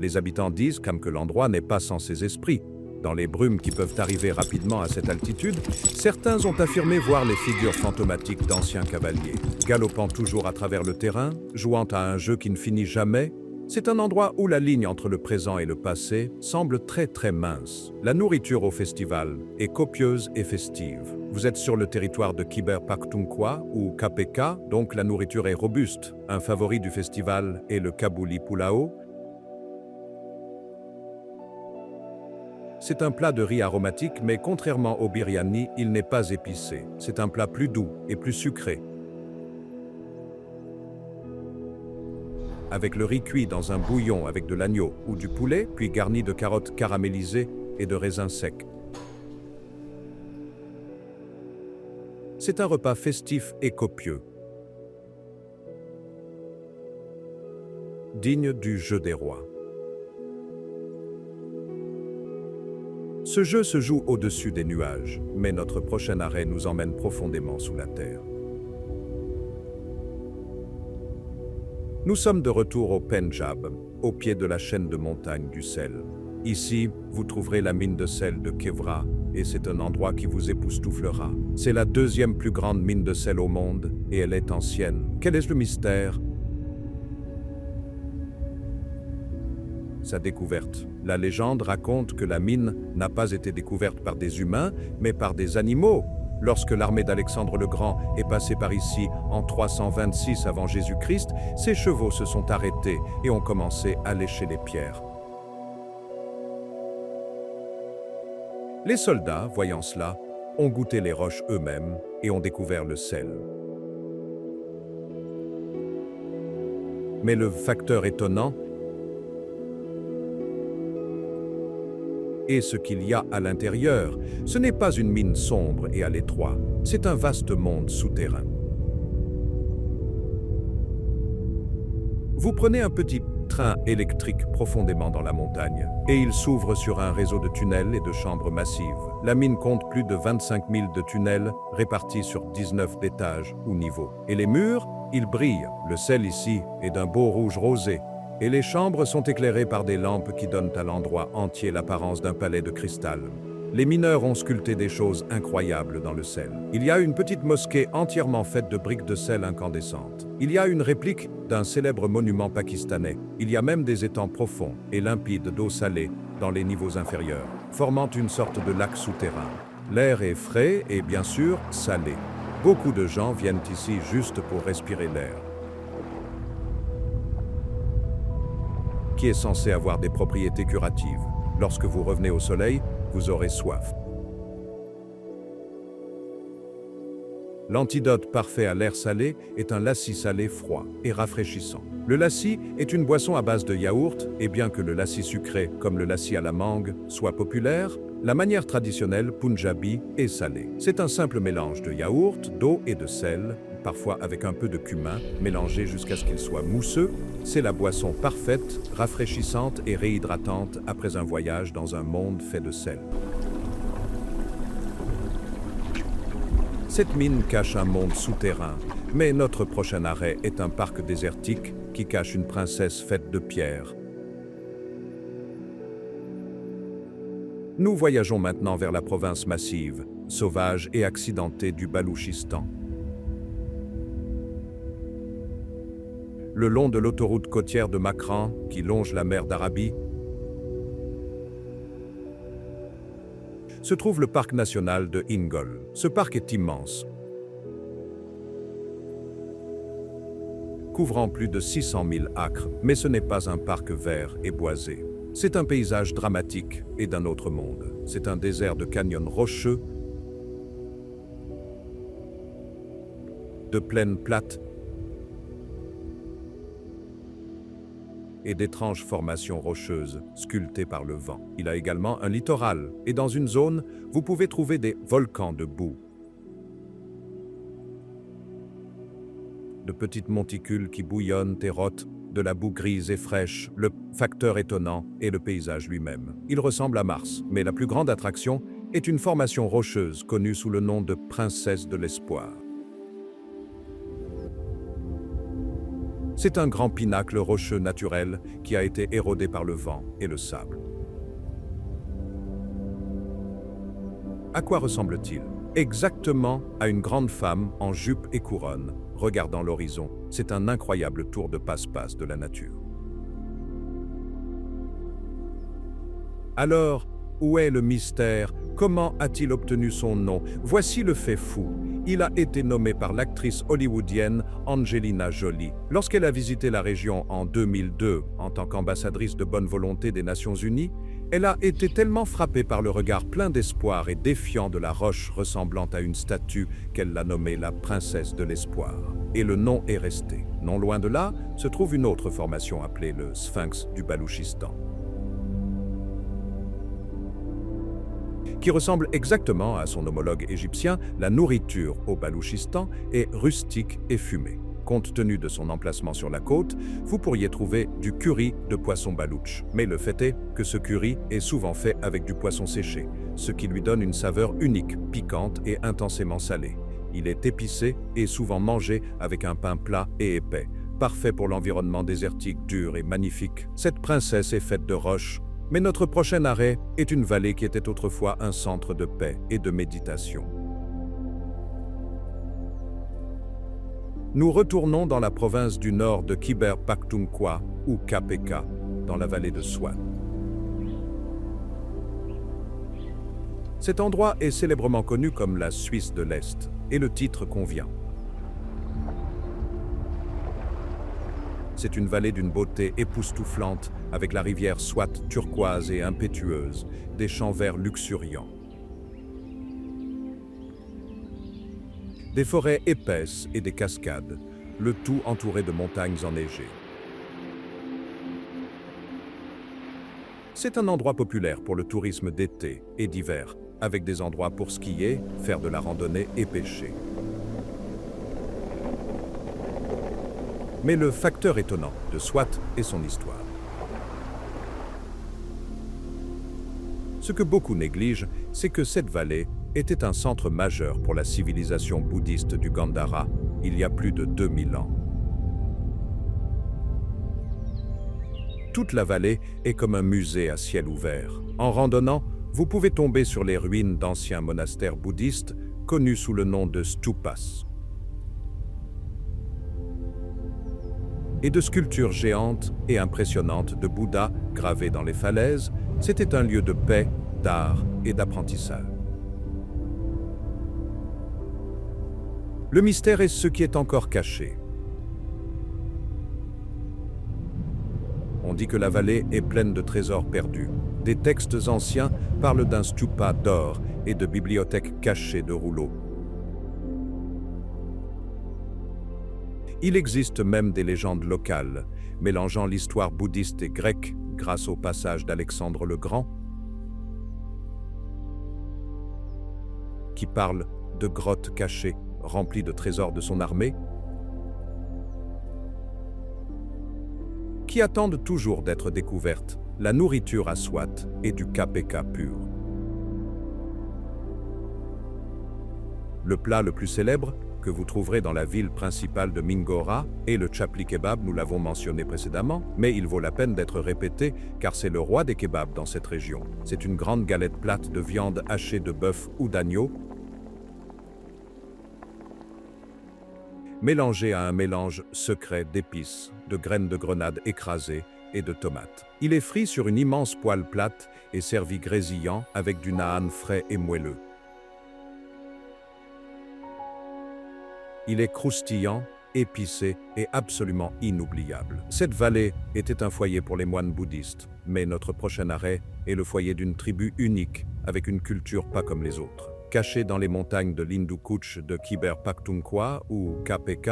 Les habitants disent que l'endroit n'est pas sans ses esprits. Dans les brumes qui peuvent arriver rapidement à cette altitude, certains ont affirmé voir les figures fantomatiques d'anciens cavaliers, galopant toujours à travers le terrain, jouant à un jeu qui ne finit jamais. C'est un endroit où la ligne entre le présent et le passé semble très mince. La nourriture au festival est copieuse et festive. Vous êtes sur le territoire de Khyber Pakhtunkhwa ou KPK, donc la nourriture est robuste. Un favori du festival est le Kabouli Pulao. C'est un plat de riz aromatique, mais contrairement au biryani, il n'est pas épicé. C'est un plat plus doux et plus sucré, avec le riz cuit dans un bouillon avec de l'agneau ou du poulet, puis garni de carottes caramélisées et de raisins secs. C'est un repas festif et copieux, digne du jeu des rois. Ce jeu se joue au-dessus des nuages, mais notre prochain arrêt nous emmène profondément sous la terre. Nous sommes de retour au Pendjab, au pied de la chaîne de montagnes du sel. Ici, vous trouverez la mine de sel de Kevra, et c'est un endroit qui vous époustouflera. C'est la deuxième plus grande mine de sel au monde, et elle est ancienne. Quel est le mystère? Sa découverte. La légende raconte que la mine n'a pas été découverte par des humains, mais par des animaux. Lorsque l'armée d'Alexandre le Grand est passée par ici en 326 avant Jésus-Christ, ses chevaux se sont arrêtés et ont commencé à lécher les pierres. Les soldats, voyant cela, ont goûté les roches eux-mêmes et ont découvert le sel. Mais le facteur étonnant Et ce qu'il y a à l'intérieur, ce n'est pas une mine sombre et à l'étroit, c'est un vaste monde souterrain. Vous prenez un petit train électrique profondément dans la montagne, et il s'ouvre sur un réseau de tunnels et de chambres massives. La mine compte plus de 25 000 de tunnels répartis sur 19 étages ou niveaux. Et les murs, ils brillent. Le sel ici est d'un beau rouge rosé, et les chambres sont éclairées par des lampes qui donnent à l'endroit entier l'apparence d'un palais de cristal. Les mineurs ont sculpté des choses incroyables dans le sel. Il y a une petite mosquée entièrement faite de briques de sel incandescentes. Il y a une réplique d'un célèbre monument pakistanais. Il y a même des étangs profonds et limpides d'eau salée dans les niveaux inférieurs, formant une sorte de lac souterrain. L'air est frais et bien sûr salé. Beaucoup de gens viennent ici juste pour respirer l'air, qui est censé avoir des propriétés curatives. Lorsque vous revenez au soleil, vous aurez soif. L'antidote parfait à l'air salé est un lassi salé froid et rafraîchissant. Le lassi est une boisson à base de yaourt, et bien que le lassi sucré, comme le lassi à la mangue, soit populaire, la manière traditionnelle punjabi est salée. C'est un simple mélange de yaourt, d'eau et de sel, parfois avec un peu de cumin, mélangé jusqu'à ce qu'il soit mousseux. C'est la boisson parfaite, rafraîchissante et réhydratante après un voyage dans un monde fait de sel. Cette mine cache un monde souterrain, mais notre prochain arrêt est un parc désertique qui cache une princesse faite de pierre. Nous voyageons maintenant vers la province massive, sauvage et accidentée du Balouchistan. Le long de l'autoroute côtière de Makran, qui longe la mer d'Arabie, se trouve le parc national de Ingol. Ce parc est immense, couvrant plus de 600 000 acres, mais ce n'est pas un parc vert et boisé. C'est un paysage dramatique et d'un autre monde. C'est un désert de canyons rocheux, de plaines plates et d'étranges formations rocheuses sculptées par le vent. Il a également un littoral, et dans une zone, vous pouvez trouver des volcans de boue, de petites monticules qui bouillonnent et rôtent, de la boue grise et fraîche. Le facteur étonnant est le paysage lui-même. Il ressemble à Mars, mais la plus grande attraction est une formation rocheuse connue sous le nom de Princesse de l'Espoir. C'est un grand pinacle rocheux naturel qui a été érodé par le vent et le sable. À quoi ressemble-t-il? Exactement à une grande femme en jupe et couronne, regardant l'horizon. C'est un incroyable tour de passe-passe de la nature. Alors, où est le mystère? Comment a-t-il obtenu son nom? Voici le fait fou. Il a été nommé par l'actrice hollywoodienne Angelina Jolie. Lorsqu'elle a visité la région en 2002 en tant qu'ambassadrice de bonne volonté des Nations Unies, elle a été tellement frappée par le regard plein d'espoir et défiant de la roche ressemblant à une statue qu'elle l'a nommée la Princesse de l'Espoir. Et le nom est resté. Non loin de là se trouve une autre formation appelée le Sphinx du Balouchistan, qui ressemble exactement à son homologue égyptien. La nourriture au Balouchistan est rustique et fumée. Compte tenu de son emplacement sur la côte, vous pourriez trouver du curry de poisson balouche. Mais le fait est que ce curry est souvent fait avec du poisson séché, ce qui lui donne une saveur unique, piquante et intensément salée. Il est épicé et souvent mangé avec un pain plat et épais, parfait pour l'environnement désertique dur et magnifique. Cette princesse est faite de roches, mais notre prochain arrêt est une vallée qui était autrefois un centre de paix et de méditation. Nous retournons dans la province du nord de Khyber Pakhtunkhwa, ou KPK, dans la vallée de Swat. Cet endroit est célèbrement connu comme la Suisse de l'Est, et le titre convient. C'est une vallée d'une beauté époustouflante, avec la rivière Swat turquoise et impétueuse, des champs verts luxuriants, des forêts épaisses et des cascades, le tout entouré de montagnes enneigées. C'est un endroit populaire pour le tourisme d'été et d'hiver, avec des endroits pour skier, faire de la randonnée et pêcher. Mais le facteur étonnant de Swat est son histoire. Ce que beaucoup négligent, c'est que cette vallée était un centre majeur pour la civilisation bouddhiste du Gandhara il y a plus de 2000 ans. Toute la vallée est comme un musée à ciel ouvert. En randonnant, vous pouvez tomber sur les ruines d'anciens monastères bouddhistes connus sous le nom de stupas et de sculptures géantes et impressionnantes de Bouddha gravées dans les falaises. C'était un lieu de paix, d'art et d'apprentissage. Le mystère est ce qui est encore caché. On dit que la vallée est pleine de trésors perdus. Des textes anciens parlent d'un stupa d'or et de bibliothèques cachées de rouleaux. Il existe même des légendes locales, mélangeant l'histoire bouddhiste et grecque grâce au passage d'Alexandre le Grand, qui parle de grottes cachées remplies de trésors de son armée, qui attendent toujours d'être découvertes. La nourriture à Swat est du KPK pur. Le plat le plus célèbre que vous trouverez dans la ville principale de Mingora est le chapli kebab, nous l'avons mentionné précédemment, mais il vaut la peine d'être répété car c'est le roi des kebabs dans cette région. C'est une grande galette plate de viande hachée de bœuf ou d'agneau, mélangée à un mélange secret d'épices, de graines de grenade écrasées et de tomates. Il est frit sur une immense poêle plate et servi grésillant avec du naan frais et moelleux. Il est croustillant, épicé et absolument inoubliable. Cette vallée était un foyer pour les moines bouddhistes, mais notre prochain arrêt est le foyer d'une tribu unique, avec une culture pas comme les autres. Cachée dans les montagnes de l'Hindu Kuch de Khyber Pakhtunkhwa ou KPK,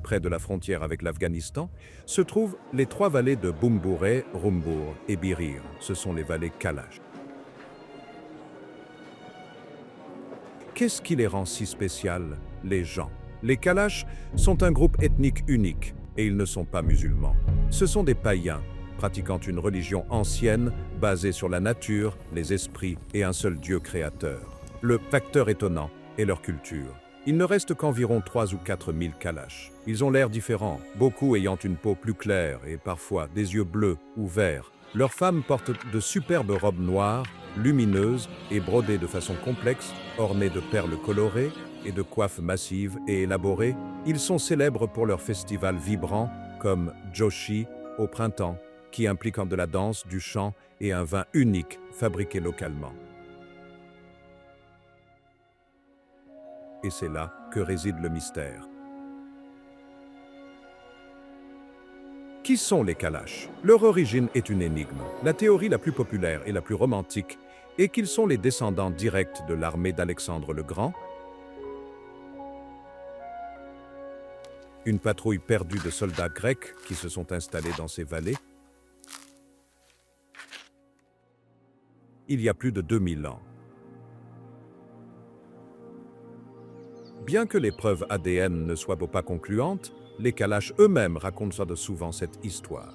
près de la frontière avec l'Afghanistan, se trouvent les trois vallées de Bumbureh, Rumbur et Birir. Ce sont les vallées Kalash. Qu'est-ce qui les rend si spéciales? Les gens. Les Kalash sont un groupe ethnique unique et ils ne sont pas musulmans. Ce sont des païens pratiquant une religion ancienne basée sur la nature, les esprits et un seul Dieu créateur. Le facteur étonnant est leur culture. Il ne reste qu'environ 3 ou 4 000 Kalash. Ils ont l'air différents, beaucoup ayant une peau plus claire et parfois des yeux bleus ou verts. Leurs femmes portent de superbes robes noires, lumineuses et brodées de façon complexe, ornées de perles colorées et de coiffes massives et élaborées. Ils sont célèbres pour leurs festivals vibrants comme Joshi au printemps, qui impliquent de la danse, du chant et un vin unique fabriqué localement. Et c'est là que réside le mystère. Qui sont les Kalash? Leur origine est une énigme. La théorie la plus populaire et la plus romantique est qu'ils sont les descendants directs de l'armée d'Alexandre le Grand, une patrouille perdue de soldats grecs qui se sont installés dans ces vallées il y a plus de 2000 ans. Bien que les preuves ADN ne soient pas concluantes, les Kalash eux-mêmes racontent souvent cette histoire.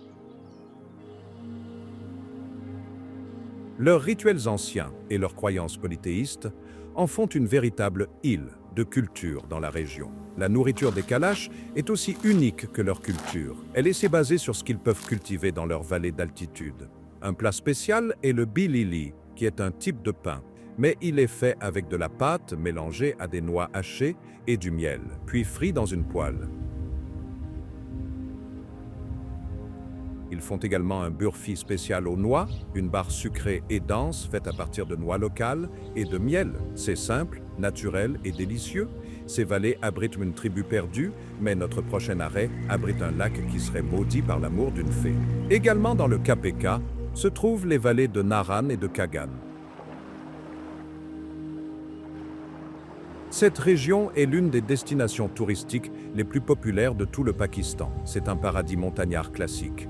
Leurs rituels anciens et leurs croyances polythéistes en font une véritable île de culture dans la région. La nourriture des Kalash est aussi unique que leur culture. Elle est basée sur ce qu'ils peuvent cultiver dans leur vallée d'altitude. Un plat spécial est le bilili, qui est un type de pain, mais il est fait avec de la pâte mélangée à des noix hachées et du miel, puis frit dans une poêle. Ils font également un burfi spécial aux noix, une barre sucrée et dense faite à partir de noix locales et de miel. C'est simple, naturel et délicieux. Ces vallées abritent une tribu perdue, mais notre prochain arrêt abrite un lac qui serait maudit par l'amour d'une fée. Également dans le KPK se trouvent les vallées de Naran et de Kagan. Cette région est l'une des destinations touristiques les plus populaires de tout le Pakistan. C'est un paradis montagnard classique.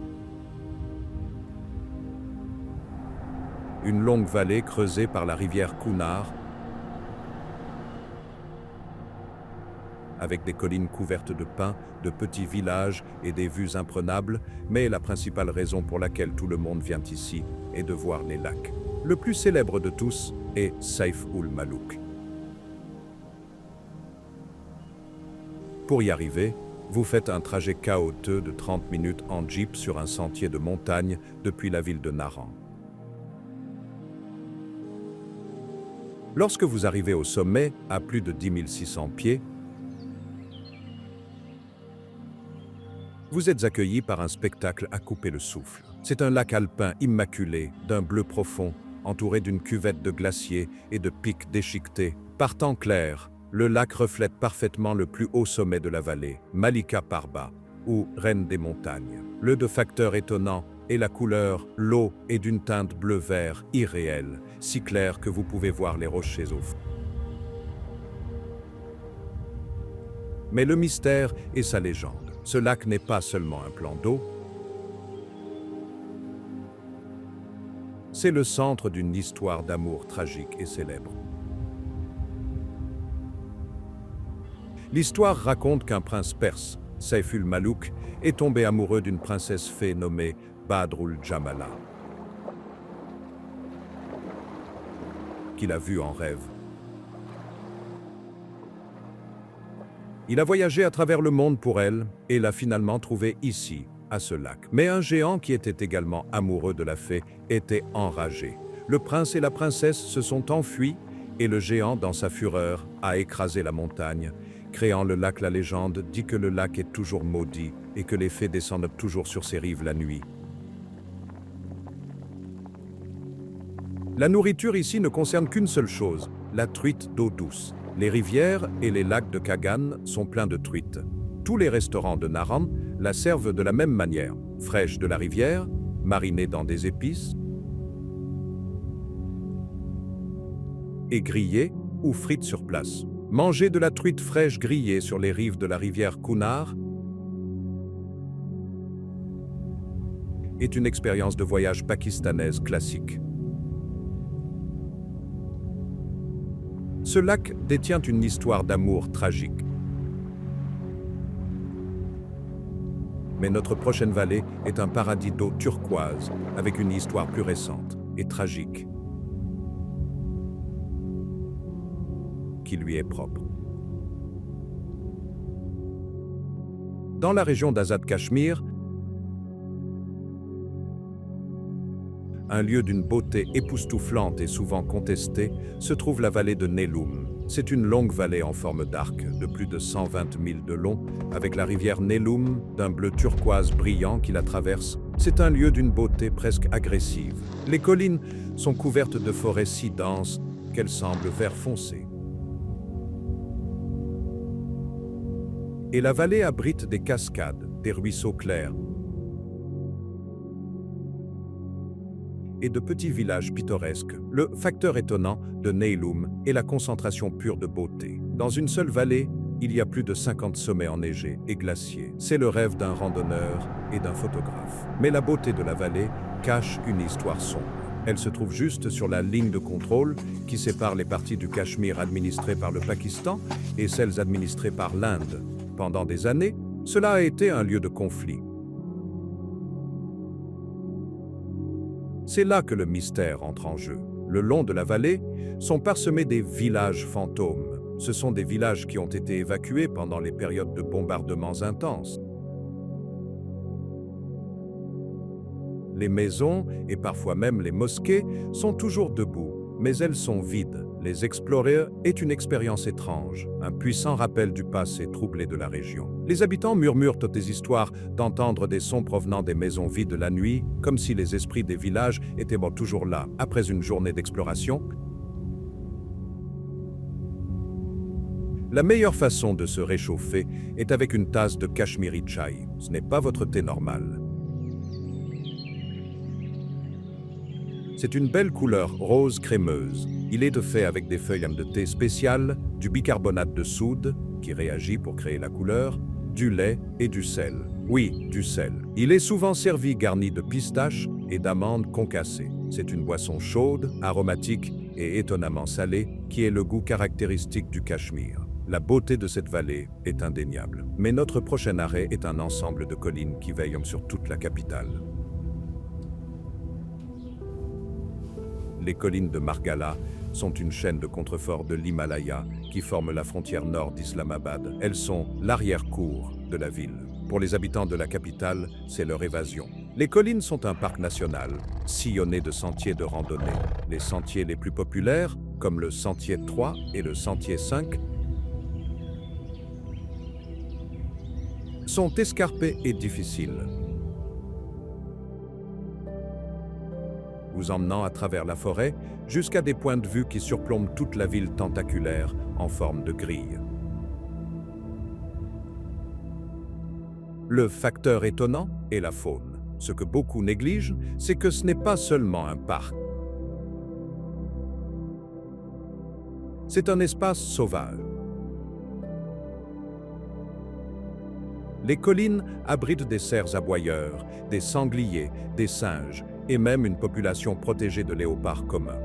Une longue vallée creusée par la rivière Kunar, avec des collines couvertes de pins, de petits villages et des vues imprenables, mais la principale raison pour laquelle tout le monde vient ici est de voir les lacs. Le plus célèbre de tous est Saif ul Malouk. Pour y arriver, vous faites un trajet chaotique de 30 minutes en jeep sur un sentier de montagne depuis la ville de Naran. Lorsque vous arrivez au sommet, à plus de 10 600 pieds, vous êtes accueilli par un spectacle à couper le souffle. C'est un lac alpin immaculé, d'un bleu profond, entouré d'une cuvette de glaciers et de pics déchiquetés. Par temps clair, le lac reflète parfaitement le plus haut sommet de la vallée, Malika Parbat, ou Reine des montagnes. Le deux facteurs étonnants est la couleur, l'eau est d'une teinte bleu-vert irréelle, si claire que vous pouvez voir les rochers au fond. Mais le mystère est sa légende. Ce lac n'est pas seulement un plan d'eau, c'est le centre d'une histoire d'amour tragique et célèbre. L'histoire raconte qu'un prince perse, Saif ul Malouk, est tombé amoureux d'une princesse fée nommée Badrul Jamala, qu'il a vue en rêve. Il a voyagé à travers le monde pour elle et l'a finalement trouvée ici, à ce lac. Mais un géant qui était également amoureux de la fée était enragé. Le prince et la princesse se sont enfuis et le géant, dans sa fureur, a écrasé la montagne, créant le lac. La légende dit que le lac est toujours maudit et que les fées descendent toujours sur ses rives la nuit. La nourriture ici ne concerne qu'une seule chose, la truite d'eau douce. Les rivières et les lacs de Kagan sont pleins de truites. Tous les restaurants de Naran la servent de la même manière, fraîche de la rivière, marinée dans des épices, et grillée ou frite sur place. Manger de la truite fraîche grillée sur les rives de la rivière Kunar est une expérience de voyage pakistanaise classique. Ce lac détient une histoire d'amour tragique. Mais notre prochaine vallée est un paradis d'eau turquoise avec une histoire plus récente et tragique qui lui est propre. Dans la région d'Azad Cachemire, un lieu d'une beauté époustouflante et souvent contestée, se trouve la vallée de Neloum. C'est une longue vallée en forme d'arc, de plus de 120 000 de long, avec la rivière Neloum, d'un bleu turquoise brillant qui la traverse. C'est un lieu d'une beauté presque agressive. Les collines sont couvertes de forêts si denses qu'elles semblent vert foncé. Et la vallée abrite des cascades, des ruisseaux clairs, et de petits villages pittoresques. Le facteur étonnant de Neloum est la concentration pure de beauté. Dans une seule vallée, il y a plus de 50 sommets enneigés et glaciers. C'est le rêve d'un randonneur et d'un photographe. Mais la beauté de la vallée cache une histoire sombre. Elle se trouve juste sur la ligne de contrôle qui sépare les parties du Cachemire administrées par le Pakistan et celles administrées par l'Inde. Pendant des années, cela a été un lieu de conflit. C'est là que le mystère entre en jeu. Le long de la vallée sont parsemés des villages fantômes. Ce sont des villages qui ont été évacués pendant les périodes de bombardements intenses. Les maisons, et parfois même les mosquées, sont toujours debout, mais elles sont vides. Les explorer est une expérience étrange, un puissant rappel du passé troublé de la région. Les habitants murmurent des histoires d'entendre des sons provenant des maisons vides la nuit, comme si les esprits des villages étaient toujours là. Après une journée d'exploration, la meilleure façon de se réchauffer est avec une tasse de Kashmiri Chai. Ce n'est pas votre thé normal. C'est une belle couleur rose crémeuse. Il est fait avec des feuilles de thé spéciales du bicarbonate de soude, qui réagit pour créer la couleur, du lait et du sel. Oui, du sel. Il est souvent servi garni de pistaches et d'amandes concassées. C'est une boisson chaude, aromatique et étonnamment salée, qui est le goût caractéristique du Cachemire. La beauté de cette vallée est indéniable. Mais notre prochain arrêt est un ensemble de collines qui veillent sur toute la capitale. Les collines de Margala sont une chaîne de contreforts de l'Himalaya qui forment la frontière nord d'Islamabad. Elles sont l'arrière-cour de la ville. Pour les habitants de la capitale, c'est leur évasion. Les collines sont un parc national, sillonné de sentiers de randonnée. Les sentiers les plus populaires, comme le sentier 3 et le sentier 5, sont escarpés et difficiles, vous emmenant à travers la forêt jusqu'à des points de vue qui surplombent toute la ville tentaculaire en forme de grille. Le facteur étonnant est la faune. Ce que beaucoup négligent, c'est que ce n'est pas seulement un parc. C'est un espace sauvage. Les collines abritent des cerfs aboyeurs, des sangliers, des singes et même une population protégée de léopards communs.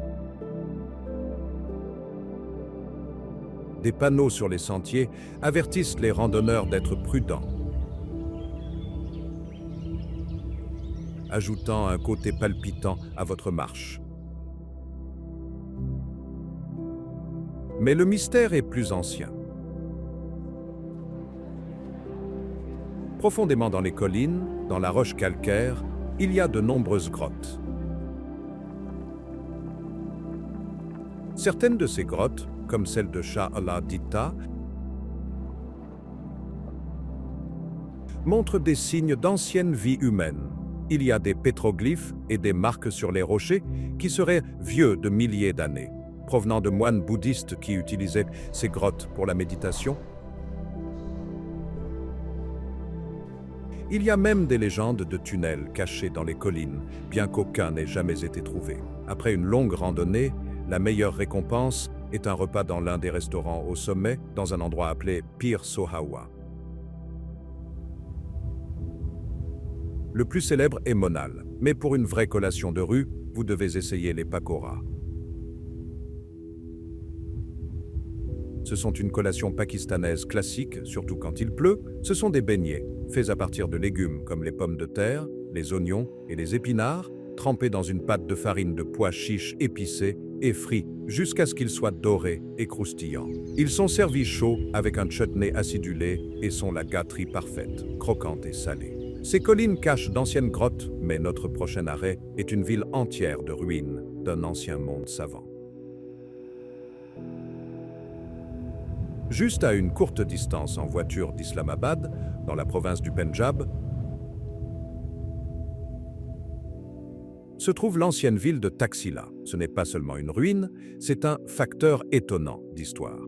Des panneaux sur les sentiers avertissent les randonneurs d'être prudents, ajoutant un côté palpitant à votre marche. Mais le mystère est plus ancien. Profondément dans les collines, dans la roche calcaire, il y a de nombreuses grottes. Certaines de ces grottes, comme celle de Shah al-Ditta, montrent des signes d'ancienne vie humaine. Il y a des pétroglyphes et des marques sur les rochers qui seraient vieux de milliers d'années, provenant de moines bouddhistes qui utilisaient ces grottes pour la méditation. Il y a même des légendes de tunnels cachés dans les collines, bien qu'aucun n'ait jamais été trouvé. Après une longue randonnée, la meilleure récompense est un repas dans l'un des restaurants au sommet, dans un endroit appelé Pir Sohawa. Le plus célèbre est Monal, mais pour une vraie collation de rue, vous devez essayer les pakoras. Ce sont une collation pakistanaise classique, surtout quand il pleut. Ce sont des beignets, faits à partir de légumes comme les pommes de terre, les oignons et les épinards, trempés dans une pâte de farine de pois chiches épicés et frits jusqu'à ce qu'ils soient dorés et croustillants. Ils sont servis chauds avec un chutney acidulé et sont la gâterie parfaite, croquante et salée. Ces collines cachent d'anciennes grottes, mais notre prochain arrêt est une ville entière de ruines d'un ancien monde savant. Juste à une courte distance en voiture d'Islamabad, dans la province du Pendjab, se trouve l'ancienne ville de Taxila. Ce n'est pas seulement une ruine, c'est un facteur étonnant d'histoire.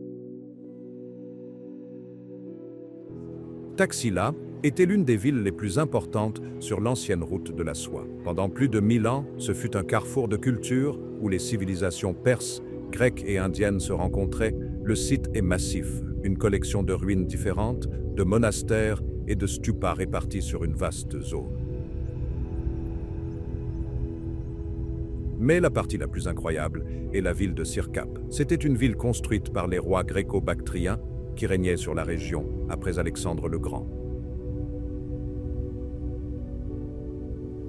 Taxila était l'une des villes les plus importantes sur l'ancienne route de la soie. Pendant plus de 1000 ans, ce fut un carrefour de culture où les civilisations perses, grecques et indiennes se rencontraient. Le site est massif, une collection de ruines différentes, de monastères et de stupas répartis sur une vaste zone. Mais la partie la plus incroyable est la ville de Sirkap. C'était une ville construite par les rois gréco-bactriens qui régnaient sur la région après Alexandre le Grand.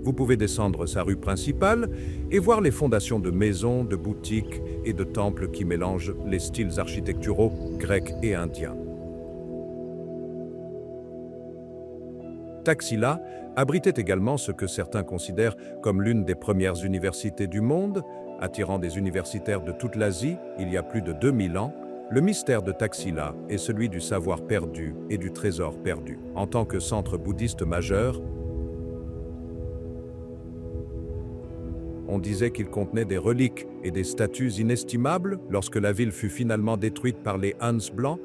Vous pouvez descendre sa rue principale et voir les fondations de maisons, de boutiques et de temples qui mélangent les styles architecturaux grecs et indiens. Taxila abritait également ce que certains considèrent comme l'une des premières universités du monde, attirant des universitaires de toute l'Asie il y a plus de 2000 ans. Le mystère de Taxila est celui du savoir perdu et du trésor perdu. En tant que centre bouddhiste majeur, on disait qu'il contenait des reliques et des statues inestimables. Lorsque la ville fut finalement détruite par les Huns blancs,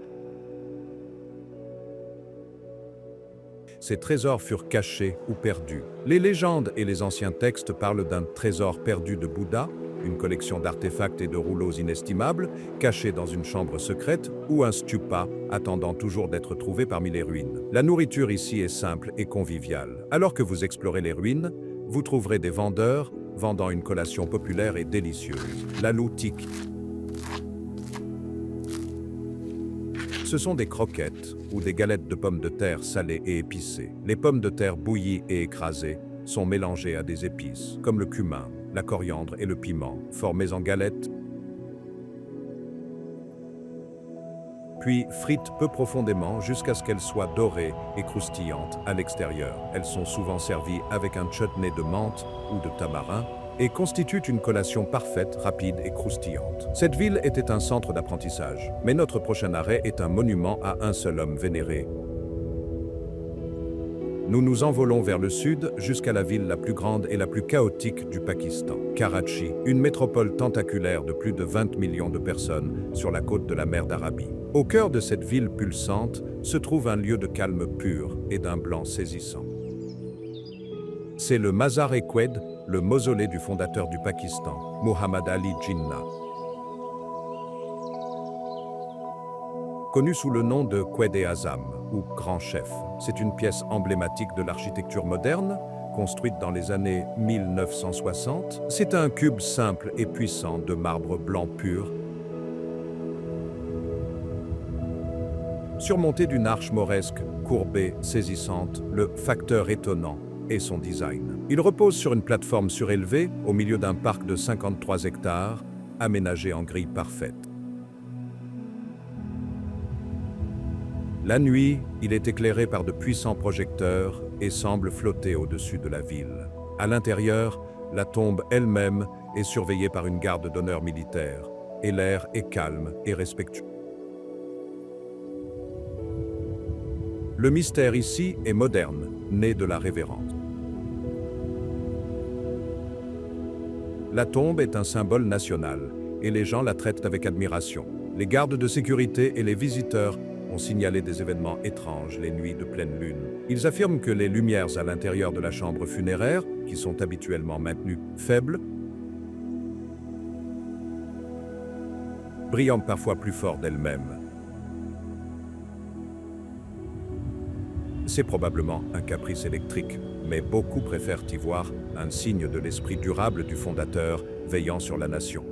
ces trésors furent cachés ou perdus. Les légendes et les anciens textes parlent d'un trésor perdu de Bouddha, une collection d'artefacts et de rouleaux inestimables, cachés dans une chambre secrète, ou un stupa, attendant toujours d'être trouvé parmi les ruines. La nourriture ici est simple et conviviale. Alors que vous explorez les ruines, vous trouverez des vendeurs vendant une collation populaire et délicieuse, la loutique. Ce sont des croquettes ou des galettes de pommes de terre salées et épicées. Les pommes de terre bouillies et écrasées sont mélangées à des épices, comme le cumin, la coriandre et le piment, formées en galettes, puis frites peu profondément jusqu'à ce qu'elles soient dorées et croustillantes à l'extérieur. Elles sont souvent servies avec un chutney de menthe ou de tamarin et constituent une collation parfaite, rapide et croustillante. Cette ville était un centre d'apprentissage, mais notre prochain arrêt est un monument à un seul homme vénéré. Nous nous envolons vers le sud jusqu'à la ville la plus grande et la plus chaotique du Pakistan, Karachi, une métropole tentaculaire de plus de 20 millions de personnes sur la côte de la mer d'Arabie. Au cœur de cette ville pulsante se trouve un lieu de calme pur et d'un blanc saisissant. C'est le Mazar-e-Quaid, le mausolée du fondateur du Pakistan, Muhammad Ali Jinnah. Connu sous le nom de Quaid-e-Azam, ou Grand Chef. C'est une pièce emblématique de l'architecture moderne, construite dans les années 1960. C'est un cube simple et puissant de marbre blanc pur, surmonté d'une arche mauresque, courbée, saisissante, le facteur étonnant est son design. Il repose sur une plateforme surélevée, au milieu d'un parc de 53 hectares, aménagé en grille parfaite. La nuit, il est éclairé par de puissants projecteurs et semble flotter au-dessus de la ville. À l'intérieur, la tombe elle-même est surveillée par une garde d'honneur militaire, et l'air est calme et respectueux. Le mystère ici est moderne, né de la révérence. La tombe est un symbole national, et les gens la traitent avec admiration. Les gardes de sécurité et les visiteurs ont signalé des événements étranges les nuits de pleine lune. Ils affirment que les lumières à l'intérieur de la chambre funéraire, qui sont habituellement maintenues faibles, brillent parfois plus fort d'elles-mêmes. C'est probablement un caprice électrique, mais beaucoup préfèrent y voir un signe de l'esprit durable du fondateur veillant sur la nation.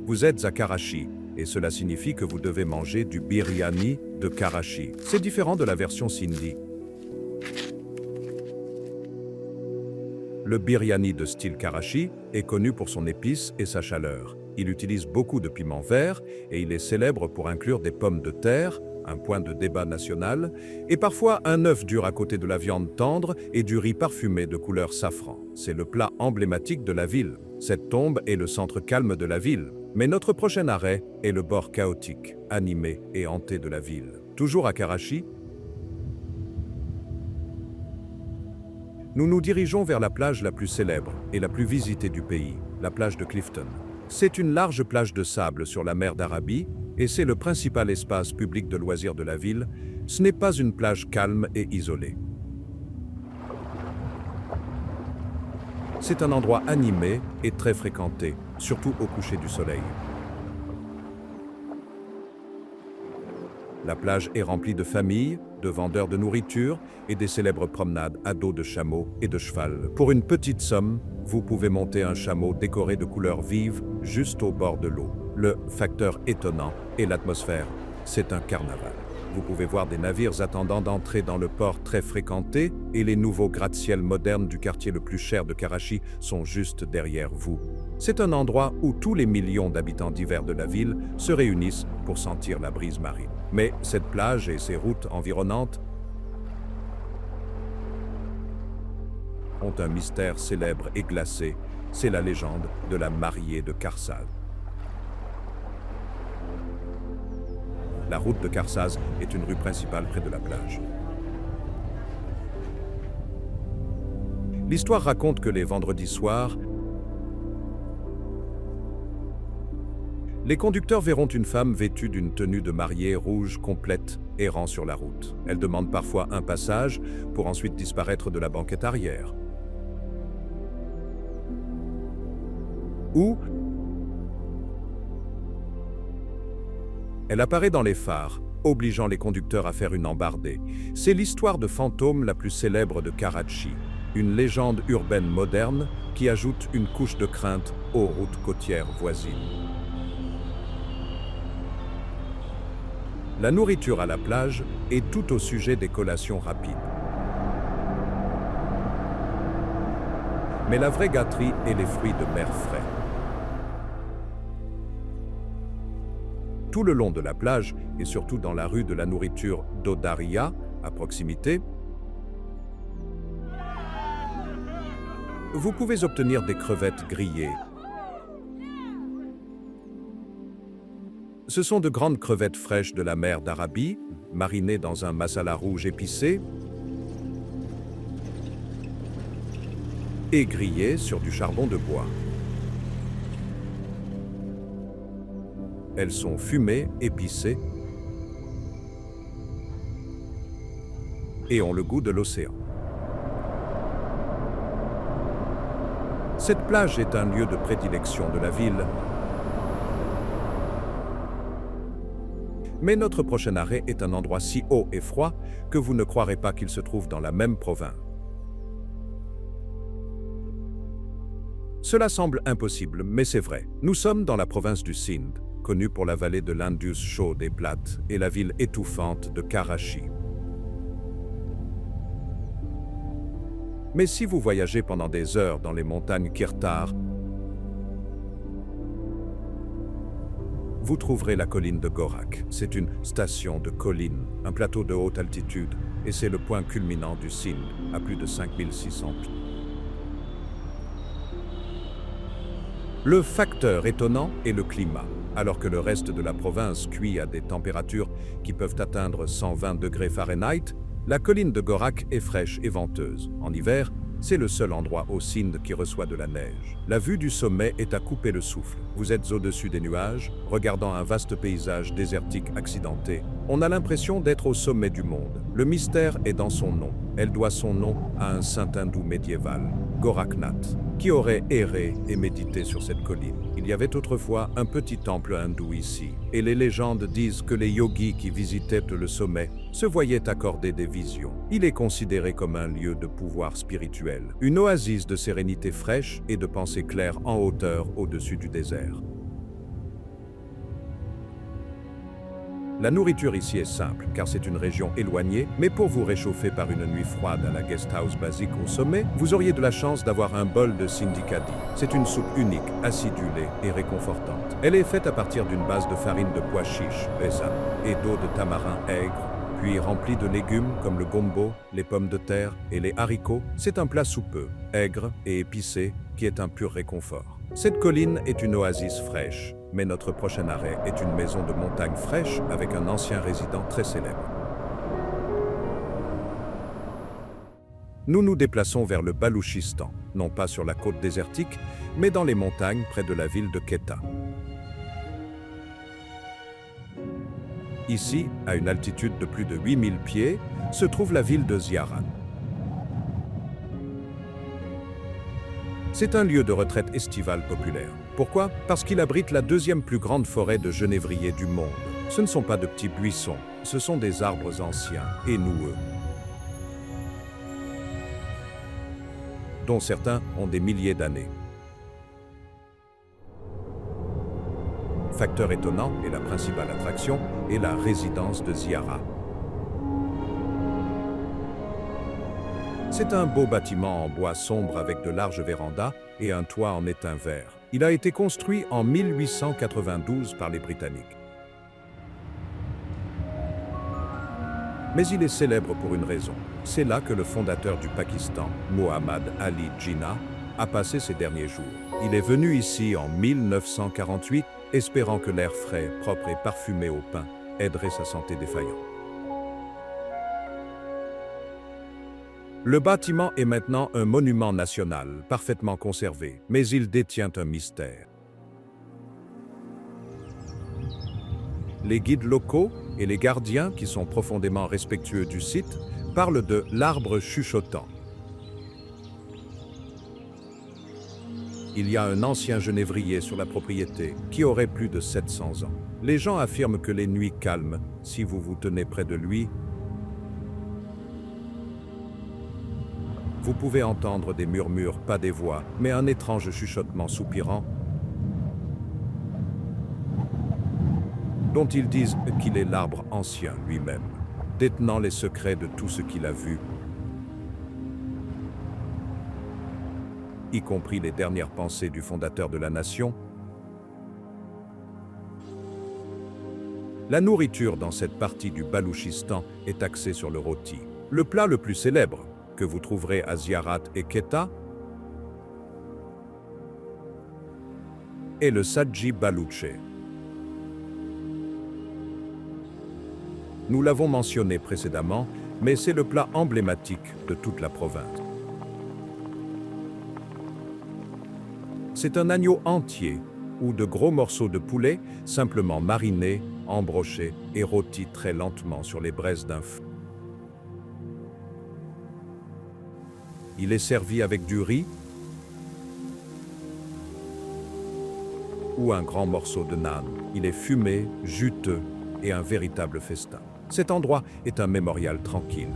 Vous êtes à Karachi, et cela signifie que vous devez manger du biryani de Karachi. C'est différent de la version Sindhi. Le biryani de style Karachi est connu pour son épice et sa chaleur. Il utilise beaucoup de piment vert et il est célèbre pour inclure des pommes de terre, un point de débat national, et parfois un œuf dur à côté de la viande tendre et du riz parfumé de couleur safran. C'est le plat emblématique de la ville. Cette tombe est le centre calme de la ville. Mais notre prochain arrêt est le bord chaotique, animé et hanté de la ville. Toujours à Karachi, nous nous dirigeons vers la plage la plus célèbre et la plus visitée du pays, la plage de Clifton. C'est une large plage de sable sur la mer d'Arabie et c'est le principal espace public de loisirs de la ville. Ce n'est pas une plage calme et isolée. C'est un endroit animé et très fréquenté, surtout au coucher du soleil. La plage est remplie de familles, de vendeurs de nourriture et des célèbres promenades à dos de chameau et de cheval. Pour une petite somme, vous pouvez monter un chameau décoré de couleurs vives juste au bord de l'eau. Le facteur étonnant est l'atmosphère. C'est un carnaval. Vous pouvez voir des navires attendant d'entrer dans le port très fréquenté et les nouveaux gratte-ciel modernes du quartier le plus cher de Karachi sont juste derrière vous. C'est un endroit où tous les millions d'habitants divers de la ville se réunissent pour sentir la brise marine. Mais cette plage et ses routes environnantes ont un mystère célèbre et glacé. C'est la légende de la mariée de Karsaz. La route de Karsaz est une rue principale près de la plage. L'histoire raconte que les vendredis soirs, les conducteurs verront une femme vêtue d'une tenue de mariée rouge complète errant sur la route. Elle demande parfois un passage pour ensuite disparaître de la banquette arrière. Ou elle apparaît dans les phares, obligeant les conducteurs à faire une embardée. C'est l'histoire de fantôme la plus célèbre de Karachi, une légende urbaine moderne qui ajoute une couche de crainte aux routes côtières voisines. La nourriture à la plage est tout au sujet des collations rapides. Mais la vraie gâterie est les fruits de mer frais. Tout le long de la plage, et surtout dans la rue de la nourriture d'Odaria, à proximité, vous pouvez obtenir des crevettes grillées. Ce sont de grandes crevettes fraîches de la mer d'Arabie, marinées dans un masala rouge épicé et grillées sur du charbon de bois. Elles sont fumées, épicées et ont le goût de l'océan. Cette plage est un lieu de prédilection de la ville. Mais notre prochain arrêt est un endroit si haut et froid que vous ne croirez pas qu'il se trouve dans la même province. Cela semble impossible, mais c'est vrai. Nous sommes dans la province du Sindh, connue pour la vallée de l'Indus chaude et plate, et la ville étouffante de Karachi. Mais si vous voyagez pendant des heures dans les montagnes Kirtar, vous trouverez la colline de Gorak. C'est une station de colline, un plateau de haute altitude, et c'est le point culminant du Sindh, à plus de 5600 pieds. Le facteur étonnant est le climat. Alors que le reste de la province cuit à des températures qui peuvent atteindre 120 degrés Fahrenheit, la colline de Gorak est fraîche et venteuse. En hiver, c'est le seul endroit au Sindh qui reçoit de la neige. La vue du sommet est à couper le souffle. Vous êtes au-dessus des nuages, regardant un vaste paysage désertique accidenté. On a l'impression d'être au sommet du monde. Le mystère est dans son nom. Elle doit son nom à un saint hindou médiéval, Goraknath, qui aurait erré et médité sur cette colline. Il y avait autrefois un petit temple hindou ici, et les légendes disent que les yogis qui visitaient le sommet se voyaient accorder des visions. Il est considéré comme un lieu de pouvoir spirituel, une oasis de sérénité fraîche et de pensée claire en hauteur au-dessus du désert. La nourriture ici est simple, car c'est une région éloignée, mais pour vous réchauffer par une nuit froide à la guest house basique au sommet, vous auriez de la chance d'avoir un bol de sindicadi. C'est une soupe unique, acidulée et réconfortante. Elle est faite à partir d'une base de farine de pois chiches, besan, et d'eau de tamarin aigre, puis remplie de légumes comme le gombo, les pommes de terre et les haricots. C'est un plat soupeux, aigre et épicé, qui est un pur réconfort. Cette colline est une oasis fraîche, mais notre prochain arrêt est une maison de montagne fraîche avec un ancien résident très célèbre. Nous nous déplaçons vers le Balouchistan, non pas sur la côte désertique, mais dans les montagnes près de la ville de Quetta. Ici, à une altitude de plus de 8000 pieds, se trouve la ville de Ziaran. C'est un lieu de retraite estivale populaire. Pourquoi? Parce qu'il abrite la deuxième plus grande forêt de genévriers du monde. Ce ne sont pas de petits buissons, ce sont des arbres anciens et noueux, dont certains ont des milliers d'années. Facteur étonnant et la principale attraction est la résidence de Ziara. C'est un beau bâtiment en bois sombre avec de larges vérandas et un toit en étain vert. Il a été construit en 1892 par les Britanniques. Mais il est célèbre pour une raison. C'est là que le fondateur du Pakistan, Muhammad Ali Jinnah, a passé ses derniers jours. Il est venu ici en 1948, espérant que l'air frais, propre et parfumé au pin aiderait sa santé défaillante. Le bâtiment est maintenant un monument national, parfaitement conservé, mais il détient un mystère. Les guides locaux et les gardiens, qui sont profondément respectueux du site, parlent de l'arbre chuchotant. Il y a un ancien genévrier sur la propriété qui aurait plus de 700 ans. Les gens affirment que les nuits calmes, si vous vous tenez près de lui, vous pouvez entendre des murmures, pas des voix, mais un étrange chuchotement soupirant, dont ils disent qu'il est l'arbre ancien lui-même, détenant les secrets de tout ce qu'il a vu, y compris les dernières pensées du fondateur de la nation. La nourriture dans cette partie du Baloutchistan est axée sur le rôti. Le plat le plus célèbre, que vous trouverez à Ziarat et Quetta, est le sadji baloutché. Nous l'avons mentionné précédemment, mais c'est le plat emblématique de toute la province. C'est un agneau entier ou de gros morceaux de poulet simplement marinés, embrochés et rôtis très lentement sur les braises d'un feu. Il est servi avec du riz ou un grand morceau de naan. Il est fumé, juteux et un véritable festin. Cet endroit est un mémorial tranquille.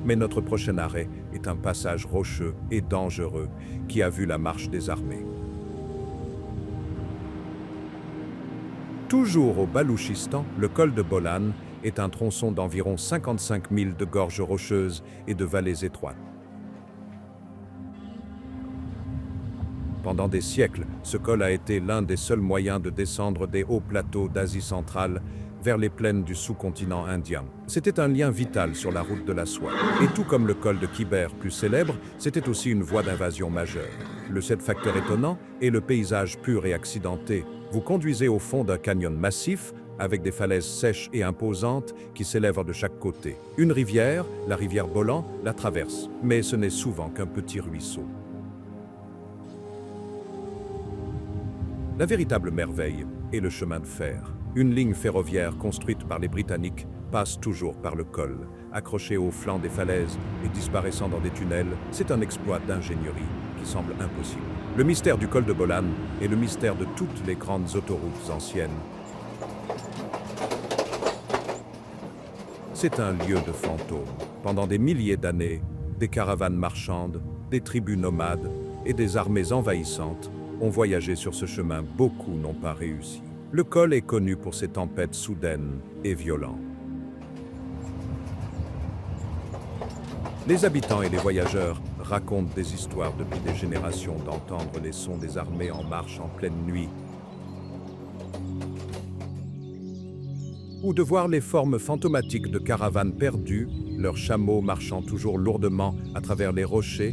Mais notre prochain arrêt est un passage rocheux et dangereux qui a vu la marche des armées. Toujours au Baloutchistan, le col de Bolan est un tronçon d'environ 55 000 de gorges rocheuses et de vallées étroites. Pendant des siècles, ce col a été l'un des seuls moyens de descendre des hauts plateaux d'Asie centrale vers les plaines du sous-continent indien. C'était un lien vital sur la route de la soie. Et tout comme le col de Kiber, plus célèbre, c'était aussi une voie d'invasion majeure. Le seul facteur étonnant est le paysage pur et accidenté. Vous conduisez au fond d'un canyon massif, avec des falaises sèches et imposantes qui s'élèvent de chaque côté. Une rivière, la rivière Bolan, la traverse, mais ce n'est souvent qu'un petit ruisseau. La véritable merveille est le chemin de fer. Une ligne ferroviaire construite par les Britanniques passe toujours par le col, accrochée au flanc des falaises et disparaissant dans des tunnels. C'est un exploit d'ingénierie qui semble impossible. Le mystère du col de Bolan est le mystère de toutes les grandes autoroutes anciennes. C'est un lieu de fantômes. Pendant des milliers d'années, des caravanes marchandes, des tribus nomades et des armées envahissantes ont voyagé sur ce chemin. Beaucoup n'ont pas réussi. Le col est connu pour ses tempêtes soudaines et violentes. Les habitants et les voyageurs racontent des histoires depuis des générations d'entendre les sons des armées en marche en pleine nuit, ou de voir les formes fantomatiques de caravanes perdues, leurs chameaux marchant toujours lourdement à travers les rochers,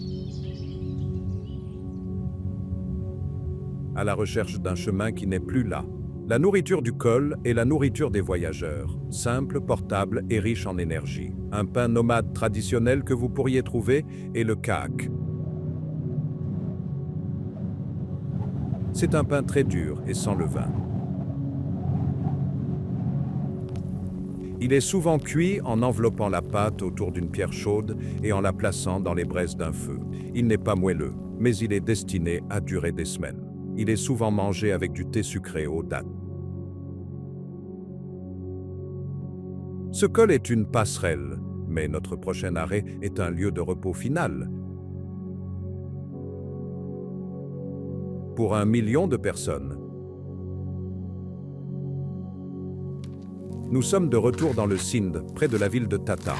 à la recherche d'un chemin qui n'est plus là. La nourriture du col est la nourriture des voyageurs, simple, portable et riche en énergie. Un pain nomade traditionnel que vous pourriez trouver est le kaak. C'est un pain très dur et sans levain. Il est souvent cuit en enveloppant la pâte autour d'une pierre chaude et en la plaçant dans les braises d'un feu. Il n'est pas moelleux, mais il est destiné à durer des semaines. Il est souvent mangé avec du thé sucré aux dattes. Ce col est une passerelle, mais notre prochain arrêt est un lieu de repos final. Pour 1 million de personnes. Nous sommes de retour dans le Sindh, près de la ville de Tata.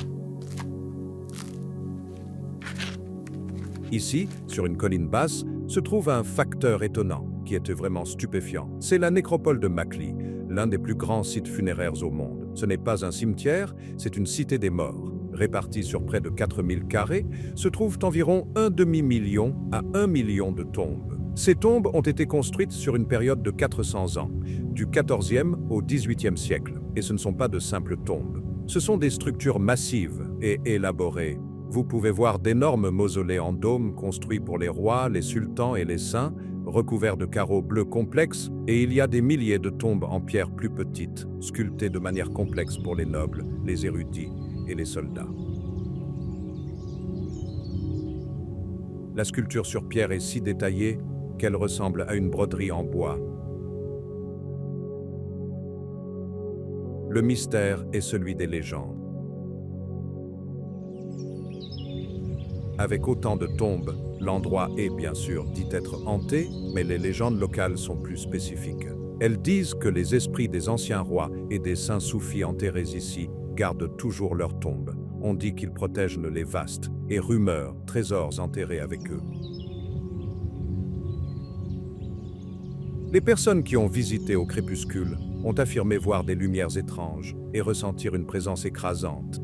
Ici, sur une colline basse, se trouve un facteur étonnant, qui était vraiment stupéfiant. C'est la nécropole de Makli, l'un des plus grands sites funéraires au monde. Ce n'est pas un cimetière, c'est une cité des morts. Répartie sur près de 4000 carrés, se trouvent environ 1 demi-million à 1 million de tombes. Ces tombes ont été construites sur une période de 400 ans, du XIVe au XVIIIe siècle, et ce ne sont pas de simples tombes. Ce sont des structures massives et élaborées. Vous pouvez voir d'énormes mausolées en dôme construits pour les rois, les sultans et les saints, recouverts de carreaux bleus complexes, et il y a des milliers de tombes en pierre plus petites, sculptées de manière complexe pour les nobles, les érudits et les soldats. La sculpture sur pierre est si détaillée qu'elle ressemble à une broderie en bois. Le mystère est celui des légendes. Avec autant de tombes, l'endroit est bien sûr dit être hanté, mais les légendes locales sont plus spécifiques. Elles disent que les esprits des anciens rois et des saints soufis enterrés ici gardent toujours leurs tombes. On dit qu'ils protègent les vastes et rumeurs, trésors enterrés avec eux. Les personnes qui ont visité au crépuscule ont affirmé voir des lumières étranges et ressentir une présence écrasante,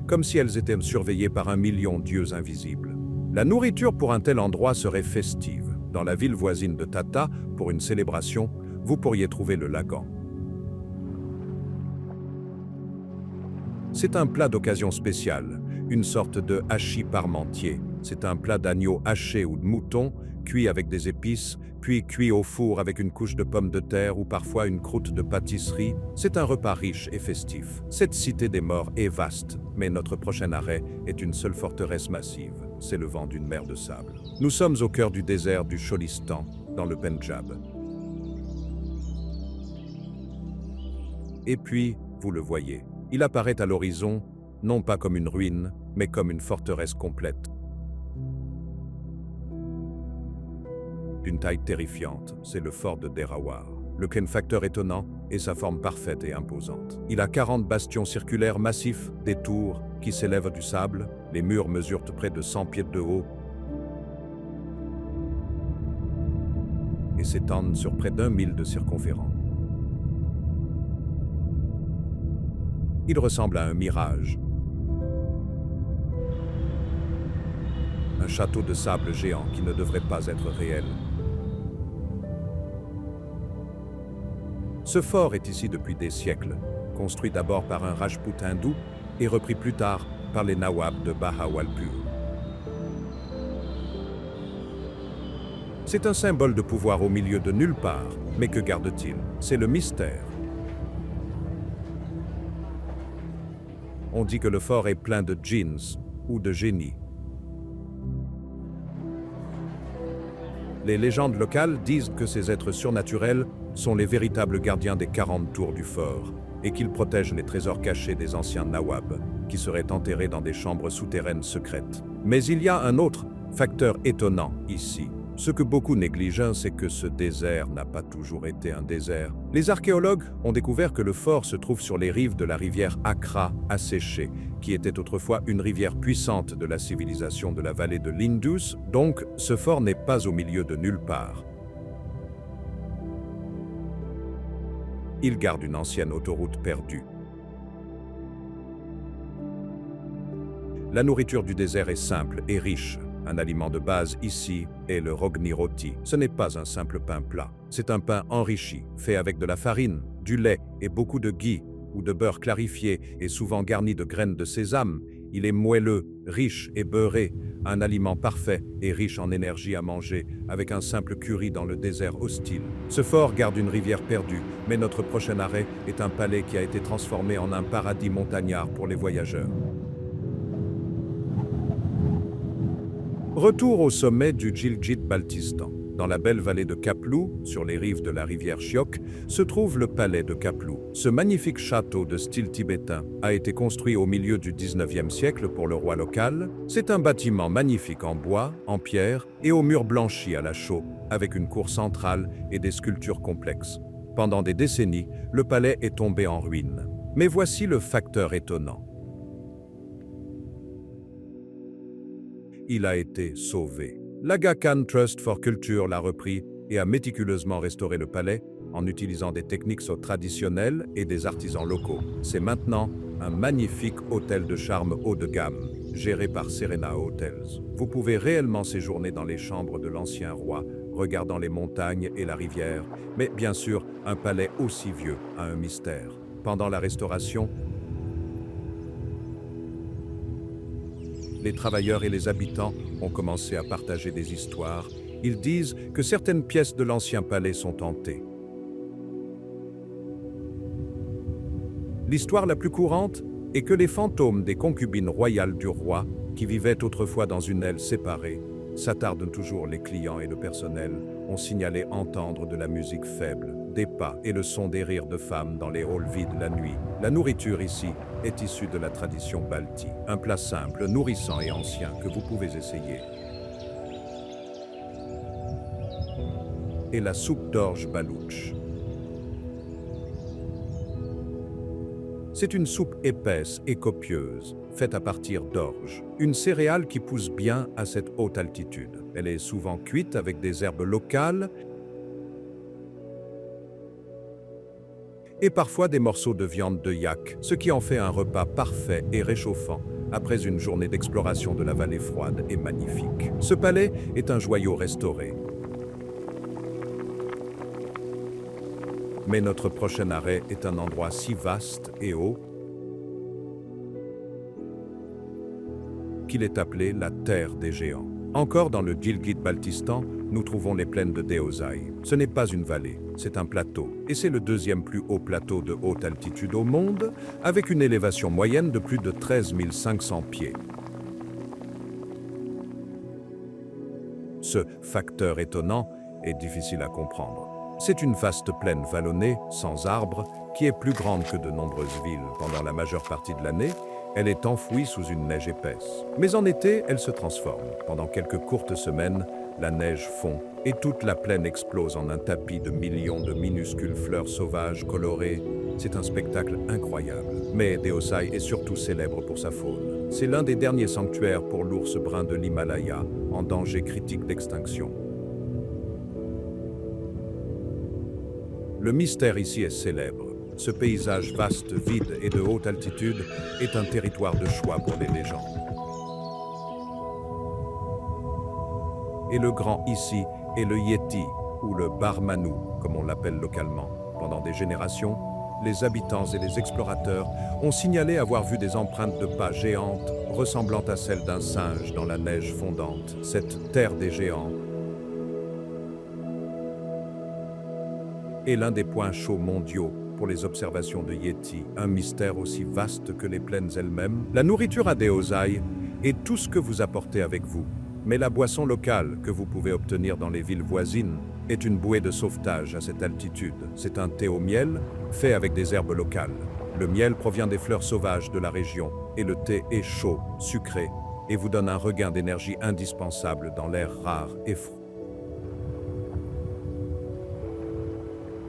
comme si elles étaient surveillées par 1 million de dieux invisibles. La nourriture pour un tel endroit serait festive. Dans la ville voisine de Tata, pour une célébration, vous pourriez trouver le lagan. C'est un plat d'occasion spéciale, une sorte de hachis parmentier. C'est un plat d'agneau haché ou de mouton, cuit avec des épices, puis cuit au four avec une couche de pommes de terre ou parfois une croûte de pâtisserie. C'est un repas riche et festif. Cette cité des morts est vaste, mais notre prochain arrêt est une seule forteresse massive. C'est le vent d'une mer de sable. Nous sommes au cœur du désert du Cholistan, dans le Pendjab. Et puis, vous le voyez, il apparaît à l'horizon, non pas comme une ruine, mais comme une forteresse complète. D'une taille terrifiante, c'est le fort de Derawar. Le facteur étonnant est sa forme parfaite et imposante. Il a 40 bastions circulaires massifs, des tours qui s'élèvent du sable, les murs mesurent près de 100 pieds de haut et s'étendent sur près d'1 mille de circonférence. Il ressemble à un mirage. Un château de sable géant qui ne devrait pas être réel. Ce fort est ici depuis des siècles, construit d'abord par un Rajput hindou et repris plus tard par les Nawabs de Bahawalpur. C'est un symbole de pouvoir au milieu de nulle part, mais que garde-t-il? C'est le mystère. On dit que le fort est plein de djinns ou de génies. Les légendes locales disent que ces êtres surnaturels sont les véritables gardiens des 40 tours du fort et qu'ils protègent les trésors cachés des anciens Nawabs qui seraient enterrés dans des chambres souterraines secrètes. Mais il y a un autre facteur étonnant ici. Ce que beaucoup négligent, c'est que ce désert n'a pas toujours été un désert. Les archéologues ont découvert que le fort se trouve sur les rives de la rivière Akra asséchée, qui était autrefois une rivière puissante de la civilisation de la vallée de l'Indus, donc ce fort n'est pas au milieu de nulle part. Il garde une ancienne autoroute perdue. La nourriture du désert est simple et riche. Un aliment de base ici est le rogni roti. Ce n'est pas un simple pain plat. C'est un pain enrichi, fait avec de la farine, du lait et beaucoup de ghee ou de beurre clarifié et souvent garni de graines de sésame. Il est moelleux, riche et beurré, un aliment parfait et riche en énergie à manger, avec un simple curry dans le désert hostile. Ce fort garde une rivière perdue, mais notre prochain arrêt est un palais qui a été transformé en un paradis montagnard pour les voyageurs. Retour au sommet du Gilgit-Baltistan. Dans la belle vallée de Kaplou, sur les rives de la rivière Shyok, se trouve le palais de Kaplou. Ce magnifique château de style tibétain a été construit au milieu du 19e siècle pour le roi local. C'est un bâtiment magnifique en bois, en pierre et aux murs blanchis à la chaux, avec une cour centrale et des sculptures complexes. Pendant des décennies, le palais est tombé en ruine. Mais voici le facteur étonnant. Il a été sauvé. L'Aga Khan Trust for Culture l'a repris et a méticuleusement restauré le palais en utilisant des techniques traditionnelles et des artisans locaux. C'est maintenant un magnifique hôtel de charme haut de gamme, géré par Serena Hotels. Vous pouvez réellement séjourner dans les chambres de l'ancien roi, regardant les montagnes et la rivière, mais bien sûr, un palais aussi vieux a un mystère. Pendant la restauration, les travailleurs et les habitants ont commencé à partager des histoires. Ils disent que certaines pièces de l'ancien palais sont hantées. L'histoire la plus courante et que les fantômes des concubines royales du roi, qui vivaient autrefois dans une aile séparée, s'attardent toujours. Les clients et le personnel ont signalé entendre de la musique faible, des pas et le son des rires de femmes dans les halls vides la nuit. La nourriture ici est issue de la tradition balti, un plat simple, nourrissant et ancien que vous pouvez essayer. Et la soupe d'orge balouche. C'est une soupe épaisse et copieuse, faite à partir d'orge, une céréale qui pousse bien à cette haute altitude. Elle est souvent cuite avec des herbes locales et parfois des morceaux de viande de yak, ce qui en fait un repas parfait et réchauffant après une journée d'exploration de la vallée froide et magnifique. Ce palais est un joyau restauré. Mais notre prochain arrêt est un endroit si vaste et haut qu'il est appelé la Terre des Géants. Encore dans le Gilgit-Baltistan, nous trouvons les plaines de Deosai. Ce n'est pas une vallée, c'est un plateau. Et c'est le deuxième plus haut plateau de haute altitude au monde, avec une élévation moyenne de plus de 13 500 pieds. Ce facteur étonnant est difficile à comprendre. C'est une vaste plaine vallonnée, sans arbres, qui est plus grande que de nombreuses villes. Pendant la majeure partie de l'année, elle est enfouie sous une neige épaisse. Mais en été, elle se transforme. Pendant quelques courtes semaines, la neige fond et toute la plaine explose en un tapis de millions de minuscules fleurs sauvages colorées. C'est un spectacle incroyable. Mais Deosai est surtout célèbre pour sa faune. C'est l'un des derniers sanctuaires pour l'ours brun de l'Himalaya, en danger critique d'extinction. Le mystère ici est célèbre. Ce paysage vaste, vide et de haute altitude est un territoire de choix pour les légendes. Et le grand ici est le Yeti, ou le Barmanou, comme on l'appelle localement. Pendant des générations, les habitants et les explorateurs ont signalé avoir vu des empreintes de pas géantes ressemblant à celles d'un singe dans la neige fondante. Cette terre des géants est l'un des points chauds mondiaux pour les observations de Yeti, un mystère aussi vaste que les plaines elles-mêmes. La nourriture à Deosai est tout ce que vous apportez avec vous, mais la boisson locale que vous pouvez obtenir dans les villes voisines est une bouée de sauvetage à cette altitude. C'est un thé au miel fait avec des herbes locales. Le miel provient des fleurs sauvages de la région et le thé est chaud, sucré et vous donne un regain d'énergie indispensable dans l'air rare et froid.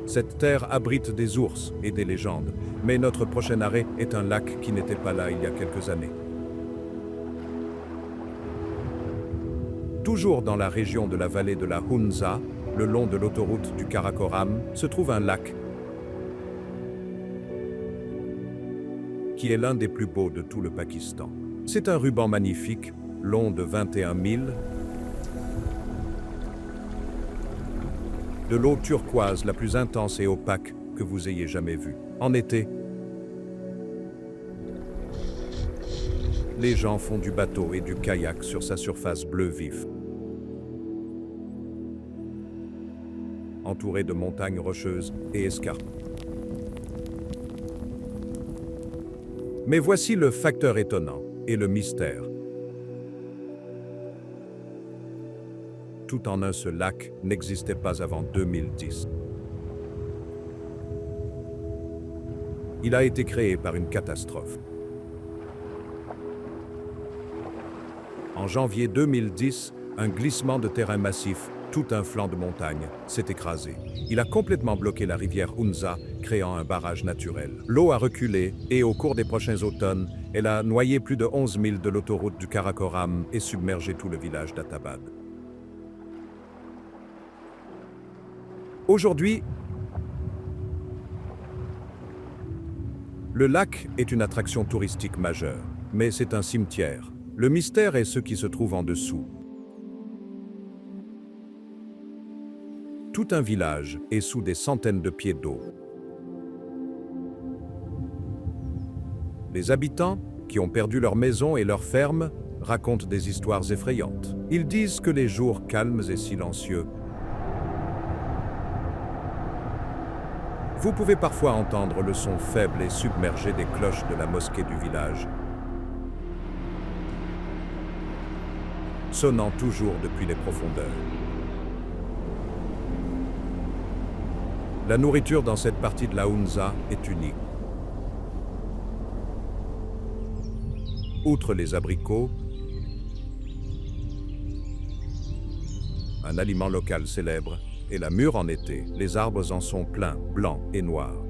Cette terre abrite des ours et des légendes, mais notre prochain arrêt est un lac qui n'était pas là il y a quelques années. Toujours dans la région de la vallée de la Hunza, le long de l'autoroute du Karakoram, se trouve un lac qui est l'un des plus beaux de tout le Pakistan. C'est un ruban magnifique, long de 21 milles, de l'eau turquoise la plus intense et opaque que vous ayez jamais vue. En été, les gens font du bateau et du kayak sur sa surface bleu vif, entourée de montagnes rocheuses et escarpes. Mais voici le facteur étonnant et le mystère. Tout en un seul lac n'existait pas avant 2010. Il a été créé par une catastrophe. En janvier 2010, un glissement de terrain massif, tout un flanc de montagne, s'est écrasé. Il a complètement bloqué la rivière Hunza, créant un barrage naturel. L'eau a reculé et au cours des prochains automnes, elle a noyé plus de 11 milles de l'autoroute du Karakoram et submergé tout le village d'Atabad. Aujourd'hui, le lac est une attraction touristique majeure, mais c'est un cimetière. Le mystère est ce qui se trouve en dessous. Tout un village est sous des centaines de pieds d'eau. Les habitants, qui ont perdu leur maison et leur ferme, racontent des histoires effrayantes. Ils disent que les jours calmes et silencieux Vous pouvez parfois entendre le son faible et submergé des cloches de la mosquée du village, sonnant toujours depuis les profondeurs. La nourriture dans cette partie de la Hunza est unique. Outre les abricots, un aliment local célèbre, et la mûre en été, les arbres en sont pleins, blancs et noirs.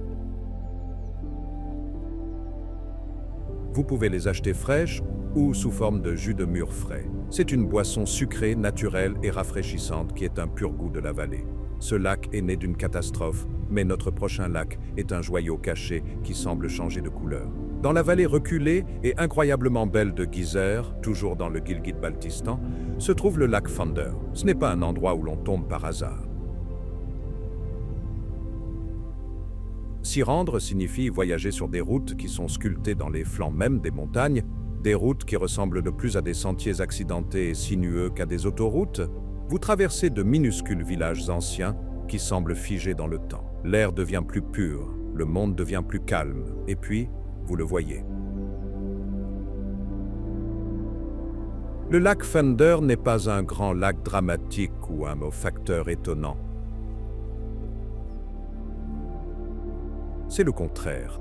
Vous pouvez les acheter fraîches ou sous forme de jus de mûre frais. C'est une boisson sucrée, naturelle et rafraîchissante qui est un pur goût de la vallée. Ce lac est né d'une catastrophe, mais notre prochain lac est un joyau caché qui semble changer de couleur. Dans la vallée reculée et incroyablement belle de Geyser, toujours dans le Gilgit-Baltistan, se trouve le lac Pfander. Ce n'est pas un endroit où l'on tombe par hasard. S'y rendre signifie voyager sur des routes qui sont sculptées dans les flancs même des montagnes, des routes qui ressemblent le plus à des sentiers accidentés et sinueux qu'à des autoroutes. Vous traversez de minuscules villages anciens qui semblent figés dans le temps. L'air devient plus pur, le monde devient plus calme, et puis, vous le voyez. Le lac Pfander n'est pas un grand lac dramatique ou un facteur étonnant. C'est le contraire.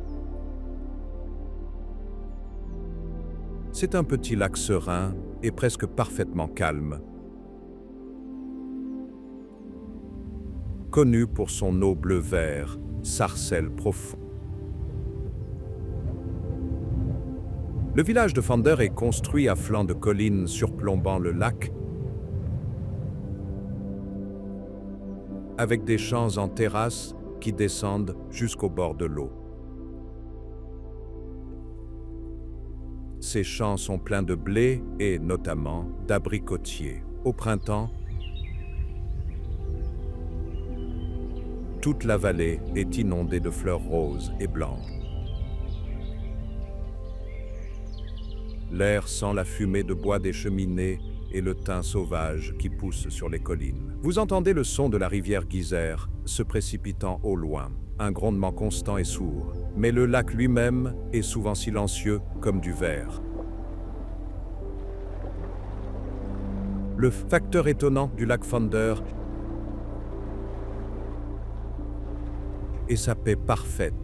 C'est un petit lac serein et presque parfaitement calme, connu pour son eau bleu-vert, sarcelle profond. Le village de Pfander est construit à flanc de collines surplombant le lac, avec des champs en terrasse qui descendent jusqu'au bord de l'eau. Ces champs sont pleins de blé et notamment d'abricotiers. Au printemps, toute la vallée est inondée de fleurs roses et blanches. L'air sent la fumée de bois des cheminées et le thym sauvage qui pousse sur les collines. Vous entendez le son de la rivière Geyser se précipitant au loin, un grondement constant et sourd. Mais le lac lui-même est souvent silencieux comme du verre. Le facteur étonnant du lac Pfander est sa paix parfaite,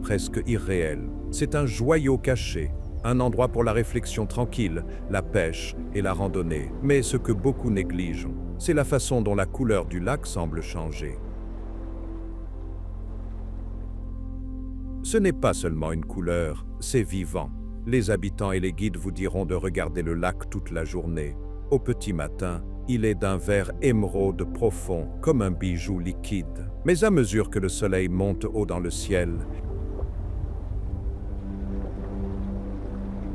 presque irréelle. C'est un joyau caché, un endroit pour la réflexion tranquille, la pêche et la randonnée. Mais ce que beaucoup négligent, c'est la façon dont la couleur du lac semble changer. Ce n'est pas seulement une couleur, c'est vivant. Les habitants et les guides vous diront de regarder le lac toute la journée. Au petit matin, il est d'un vert émeraude profond, comme un bijou liquide. Mais à mesure que le soleil monte haut dans le ciel,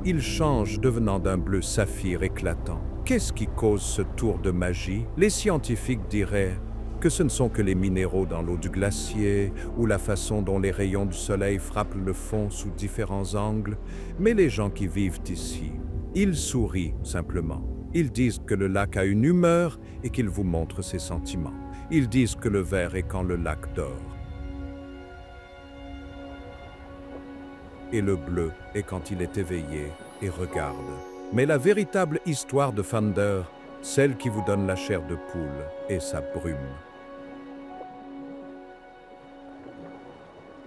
il change, devenant d'un bleu saphir éclatant. Qu'est-ce qui cause ce tour de magie? Les scientifiques diraient que ce ne sont que les minéraux dans l'eau du glacier ou la façon dont les rayons du soleil frappent le fond sous différents angles, mais les gens qui vivent ici, ils sourient simplement. Ils disent que le lac a une humeur et qu'il vous montre ses sentiments. Ils disent que le vert est quand le lac dort. Et le bleu est quand il est éveillé et regarde. Mais la véritable histoire de Pfander, celle qui vous donne la chair de poule, est sa brume.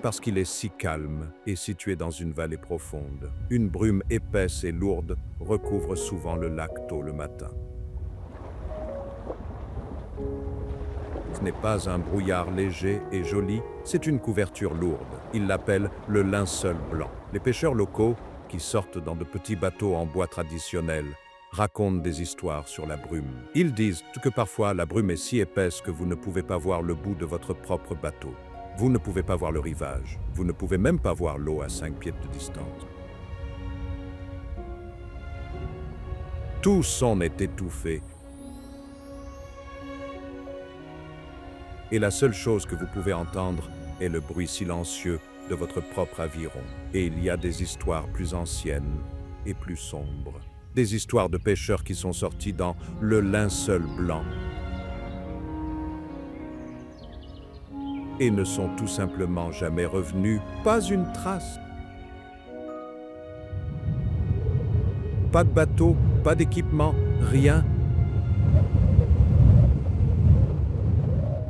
Parce qu'il est si calme et situé dans une vallée profonde, une brume épaisse et lourde recouvre souvent le lac tôt le matin. Ce n'est pas un brouillard léger et joli, c'est une couverture lourde. Ils l'appellent le linceul blanc. Les pêcheurs locaux, qui sortent dans de petits bateaux en bois traditionnels, racontent des histoires sur la brume. Ils disent que parfois la brume est si épaisse que vous ne pouvez pas voir le bout de votre propre bateau. Vous ne pouvez pas voir le rivage. Vous ne pouvez même pas voir l'eau à 5 pieds de distance. Tout son est étouffé. Et la seule chose que vous pouvez entendre est le bruit silencieux de votre propre aviron. Et il y a des histoires plus anciennes et plus sombres. Des histoires de pêcheurs qui sont sortis dans le linceul blanc. et ne sont tout simplement jamais revenus. Pas une trace. Pas de bateau, pas d'équipement, rien.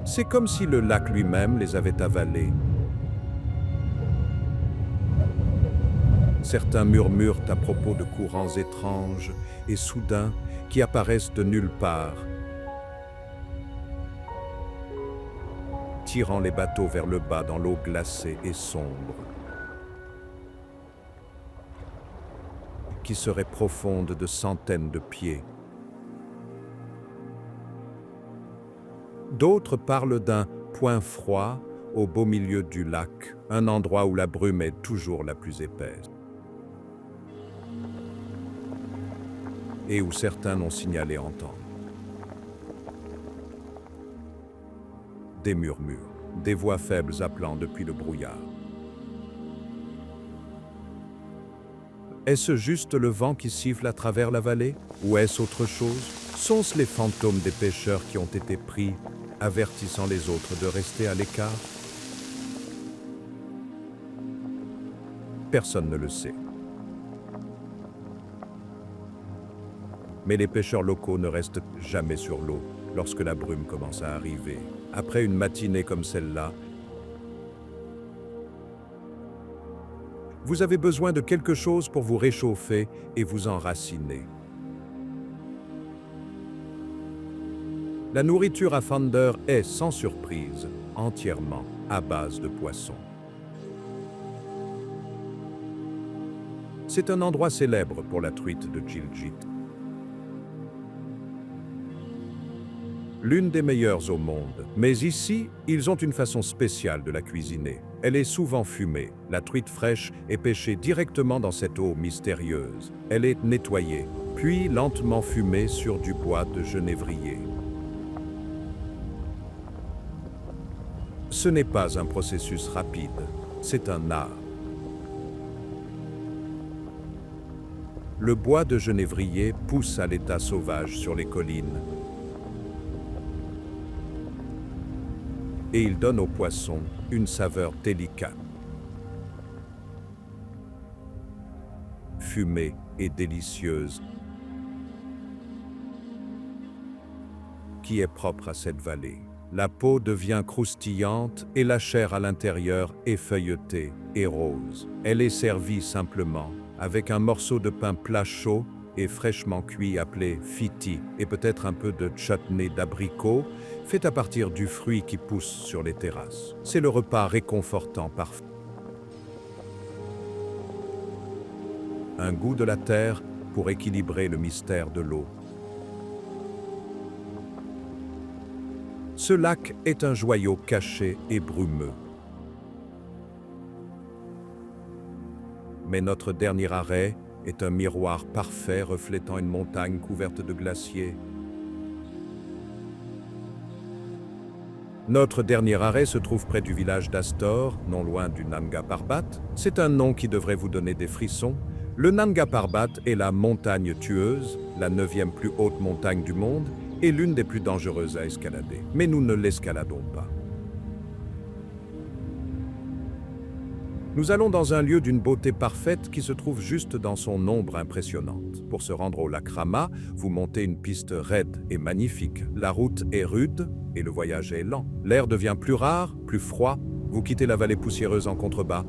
C'est comme si le lac lui-même les avait avalés. Certains murmurent à propos de courants étranges et soudains qui apparaissent de nulle part, tirant les bateaux vers le bas dans l'eau glacée et sombre, qui serait profonde de centaines de pieds. D'autres parlent d'un point froid au beau milieu du lac, un endroit où la brume est toujours la plus épaisse, et où certains n'ont signalé entendre. Des murmures, des voix faibles appelant depuis le brouillard. Est-ce juste le vent qui siffle à travers la vallée? Ou est-ce autre chose? Sont-ce les fantômes des pêcheurs qui ont été pris, avertissant les autres de rester à l'écart? Personne ne le sait. Mais les pêcheurs locaux ne restent jamais sur l'eau lorsque la brume commence à arriver. Après une matinée comme celle-là, vous avez besoin de quelque chose pour vous réchauffer et vous enraciner. La nourriture à Thunder est, sans surprise, entièrement à base de poissons. C'est un endroit célèbre pour la truite de Gilgit. L'une des meilleures au monde. Mais ici, ils ont une façon spéciale de la cuisiner. Elle est souvent fumée. La truite fraîche est pêchée directement dans cette eau mystérieuse. Elle est nettoyée, puis lentement fumée sur du bois de genévrier. Ce n'est pas un processus rapide, c'est un art. Le bois de genévrier pousse à l'état sauvage sur les collines. Et il donne au poisson une saveur délicate, fumée et délicieuse, qui est propre à cette vallée. La peau devient croustillante et la chair à l'intérieur est feuilletée et rose. Elle est servie simplement avec un morceau de pain plat chaud et fraîchement cuit appelé fiti et peut-être un peu de chutney d'abricot fait à partir du fruit qui pousse sur les terrasses. C'est le repas réconfortant parfait. Un goût de la terre pour équilibrer le mystère de l'eau. Ce lac est un joyau caché et brumeux. Mais notre dernier arrêt est un miroir parfait reflétant une montagne couverte de glaciers. Notre dernier arrêt se trouve près du village d'Astor, non loin du Nanga Parbat. C'est un nom qui devrait vous donner des frissons. Le Nanga Parbat est la montagne tueuse, la 9e plus haute montagne du monde et l'une des plus dangereuses à escalader. Mais nous ne l'escaladons pas. Nous allons dans un lieu d'une beauté parfaite qui se trouve juste dans son ombre impressionnante. Pour se rendre au lac Rama, vous montez une piste raide et magnifique. La route est rude et le voyage est lent. L'air devient plus rare, plus froid. Vous quittez la vallée poussiéreuse en contrebas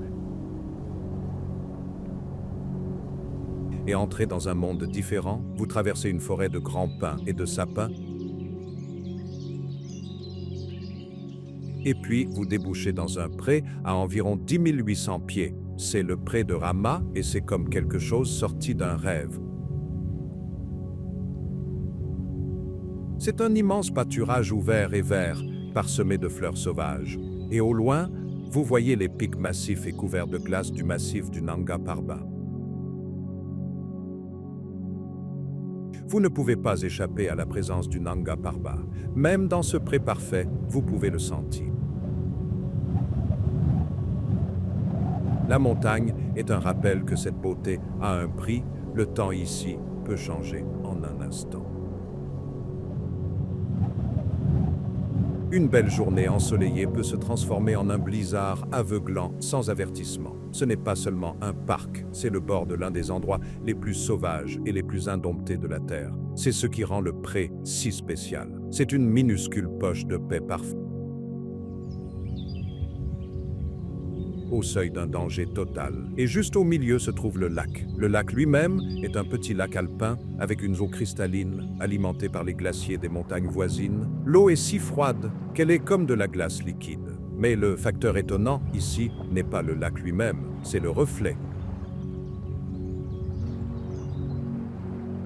et entrez dans un monde différent. Vous traversez une forêt de grands pins et de sapins. Et puis, vous débouchez dans un pré à environ 10 800 pieds. C'est le pré de Rama et c'est comme quelque chose sorti d'un rêve. C'est un immense pâturage ouvert et vert, parsemé de fleurs sauvages. Et au loin, vous voyez les pics massifs et couverts de glace du massif du Nanga Parbat. Vous ne pouvez pas échapper à la présence du Nanga Parbat. Même dans ce pré parfait, vous pouvez le sentir. La montagne est un rappel que cette beauté a un prix. Le temps ici peut changer en un instant. Une belle journée ensoleillée peut se transformer en un blizzard aveuglant sans avertissement. Ce n'est pas seulement un parc, c'est le bord de l'un des endroits les plus sauvages et les plus indomptés de la Terre. C'est ce qui rend le pré si spécial. C'est une minuscule poche de paix parfaite, au seuil d'un danger total. Et juste au milieu se trouve le lac. Le lac lui-même est un petit lac alpin avec une eau cristalline alimentée par les glaciers des montagnes voisines. L'eau est si froide qu'elle est comme de la glace liquide. Mais le facteur étonnant ici n'est pas le lac lui-même, c'est le reflet.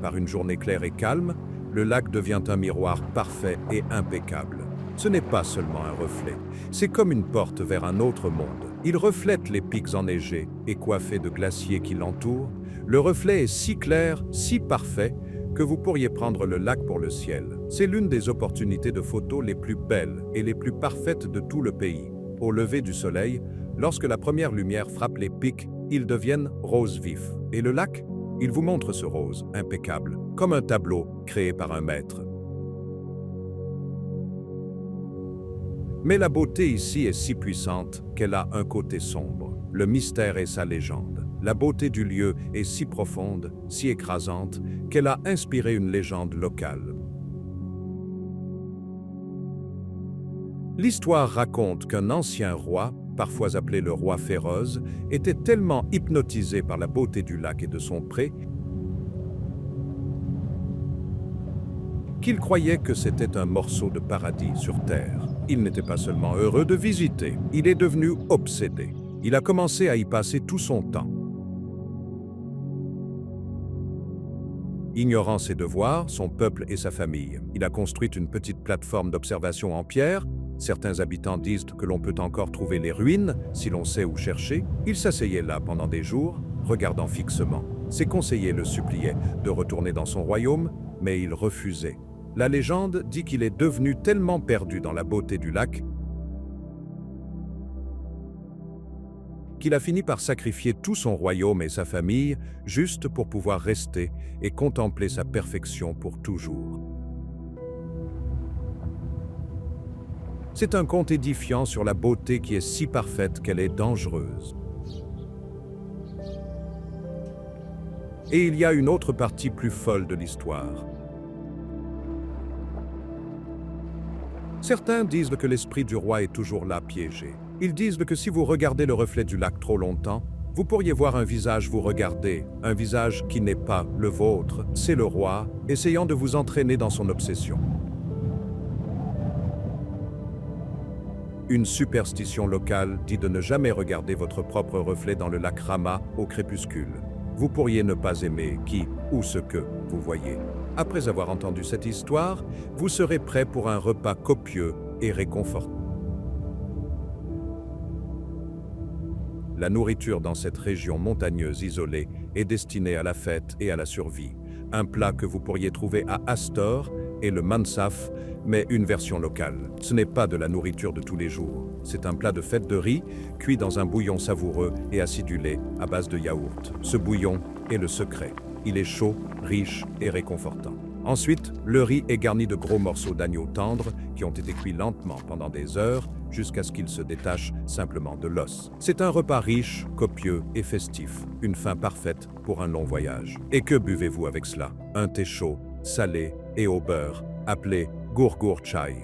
Par une journée claire et calme, le lac devient un miroir parfait et impeccable. Ce n'est pas seulement un reflet, c'est comme une porte vers un autre monde. Il reflète les pics enneigés et coiffés de glaciers qui l'entourent. Le reflet est si clair, si parfait, que vous pourriez prendre le lac pour le ciel. C'est l'une des opportunités de photos les plus belles et les plus parfaites de tout le pays. Au lever du soleil, lorsque la première lumière frappe les pics, ils deviennent rose vif. Et le lac, il vous montre ce rose impeccable, comme un tableau créé par un maître. Mais la beauté ici est si puissante qu'elle a un côté sombre. Le mystère est sa légende. La beauté du lieu est si profonde, si écrasante, qu'elle a inspiré une légende locale. L'histoire raconte qu'un ancien roi, parfois appelé le roi Féroz, était tellement hypnotisé par la beauté du lac et de son pré qu'il croyait que c'était un morceau de paradis sur terre. Il n'était pas seulement heureux de visiter, il est devenu obsédé. Il a commencé à y passer tout son temps. Ignorant ses devoirs, son peuple et sa famille, il a construit une petite plateforme d'observation en pierre. Certains habitants disent que l'on peut encore trouver les ruines si l'on sait où chercher. Il s'asseyait là pendant des jours, regardant fixement. Ses conseillers le suppliaient de retourner dans son royaume, mais il refusait. La légende dit qu'il est devenu tellement perdu dans la beauté du lac qu'il a fini par sacrifier tout son royaume et sa famille juste pour pouvoir rester et contempler sa perfection pour toujours. C'est un conte édifiant sur la beauté qui est si parfaite qu'elle est dangereuse. Et il y a une autre partie plus folle de l'histoire. Certains disent que l'esprit du roi est toujours là piégé. Ils disent que si vous regardez le reflet du lac trop longtemps, vous pourriez voir un visage vous regarder, un visage qui n'est pas le vôtre. C'est le roi, essayant de vous entraîner dans son obsession. Une superstition locale dit de ne jamais regarder votre propre reflet dans le lac Rama au crépuscule. Vous pourriez ne pas aimer qui ou ce que vous voyez. Après avoir entendu cette histoire, vous serez prêt pour un repas copieux et réconfortant. La nourriture dans cette région montagneuse isolée est destinée à la fête et à la survie. Un plat que vous pourriez trouver à Astor est le mansaf, mais une version locale. Ce n'est pas de la nourriture de tous les jours. C'est un plat de fête de riz, cuit dans un bouillon savoureux et acidulé à base de yaourt. Ce bouillon est le secret. Il est chaud, riche et réconfortant. Ensuite, le riz est garni de gros morceaux d'agneau tendre qui ont été cuits lentement pendant des heures jusqu'à ce qu'ils se détachent simplement de l'os. C'est un repas riche, copieux et festif, une fin parfaite pour un long voyage. Et que buvez-vous avec cela? Un thé chaud, salé et au beurre, appelé gurgur chai.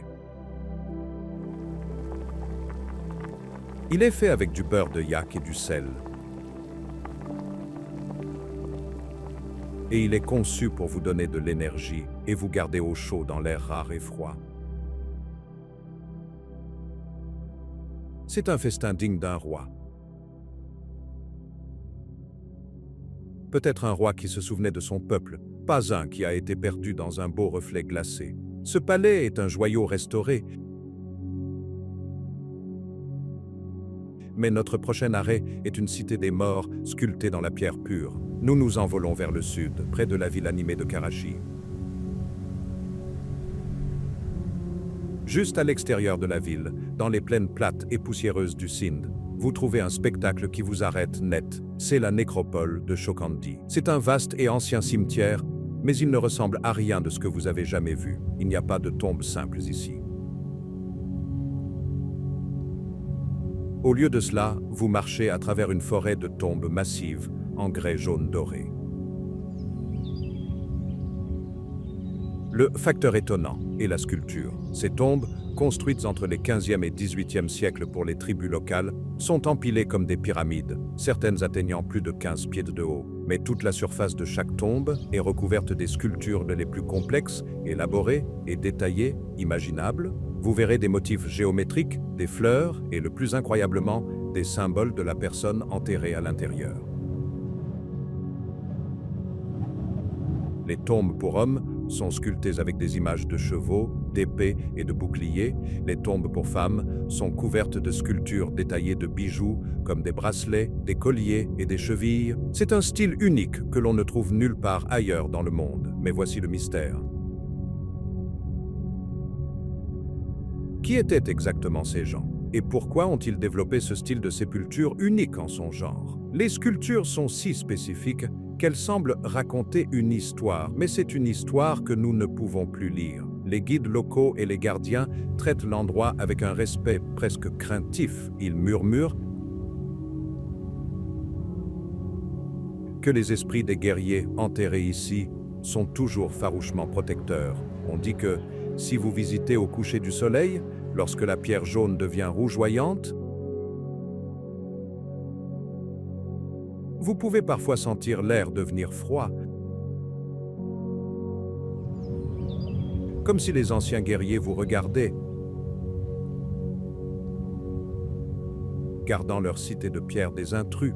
Il est fait avec du beurre de yak et du sel. Et il est conçu pour vous donner de l'énergie et vous garder au chaud dans l'air rare et froid. C'est un festin digne d'un roi. Peut-être un roi qui se souvenait de son peuple, pas un qui a été perdu dans un beau reflet glacé. Ce palais est un joyau restauré. Mais notre prochain arrêt est une cité des morts sculptée dans la pierre pure. Nous nous envolons vers le sud, près de la ville animée de Karachi. Juste à l'extérieur de la ville, dans les plaines plates et poussiéreuses du Sindh, vous trouvez un spectacle qui vous arrête net. C'est la nécropole de Chokandi. C'est un vaste et ancien cimetière, mais il ne ressemble à rien de ce que vous avez jamais vu. Il n'y a pas de tombes simples ici. Au lieu de cela, vous marchez à travers une forêt de tombes massives en grès jaune doré. Le facteur étonnant est la sculpture. Ces tombes, construites entre les 15e et 18e siècles pour les tribus locales, sont empilées comme des pyramides, certaines atteignant plus de 15 pieds de haut. Mais toute la surface de chaque tombe est recouverte des sculptures les plus complexes, élaborées et détaillées, imaginables. Vous verrez des motifs géométriques, des fleurs et, le plus incroyablement, des symboles de la personne enterrée à l'intérieur. Les tombes pour hommes sont sculptées avec des images de chevaux, d'épées et de boucliers. Les tombes pour femmes sont couvertes de sculptures détaillées de bijoux comme des bracelets, des colliers et des chevilles. C'est un style unique que l'on ne trouve nulle part ailleurs dans le monde. Mais voici le mystère. Qui étaient exactement ces gens? Et pourquoi ont-ils développé ce style de sépulture unique en son genre? Les sculptures sont si spécifiques qu'elles semblent raconter une histoire, mais c'est une histoire que nous ne pouvons plus lire. Les guides locaux et les gardiens traitent l'endroit avec un respect presque craintif. Ils murmurent que les esprits des guerriers enterrés ici sont toujours farouchement protecteurs. On dit que si vous visitez au coucher du soleil, lorsque la pierre jaune devient rougeoyante, vous pouvez parfois sentir l'air devenir froid, comme si les anciens guerriers vous regardaient, gardant leur cité de pierre des intrus.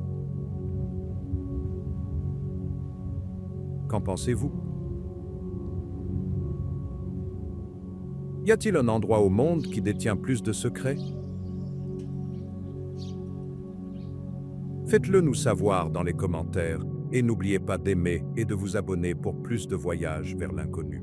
Qu'en pensez-vous? Y a-t-il un endroit au monde qui détient plus de secrets? Faites-le nous savoir dans les commentaires et n'oubliez pas d'aimer et de vous abonner pour plus de voyages vers l'inconnu.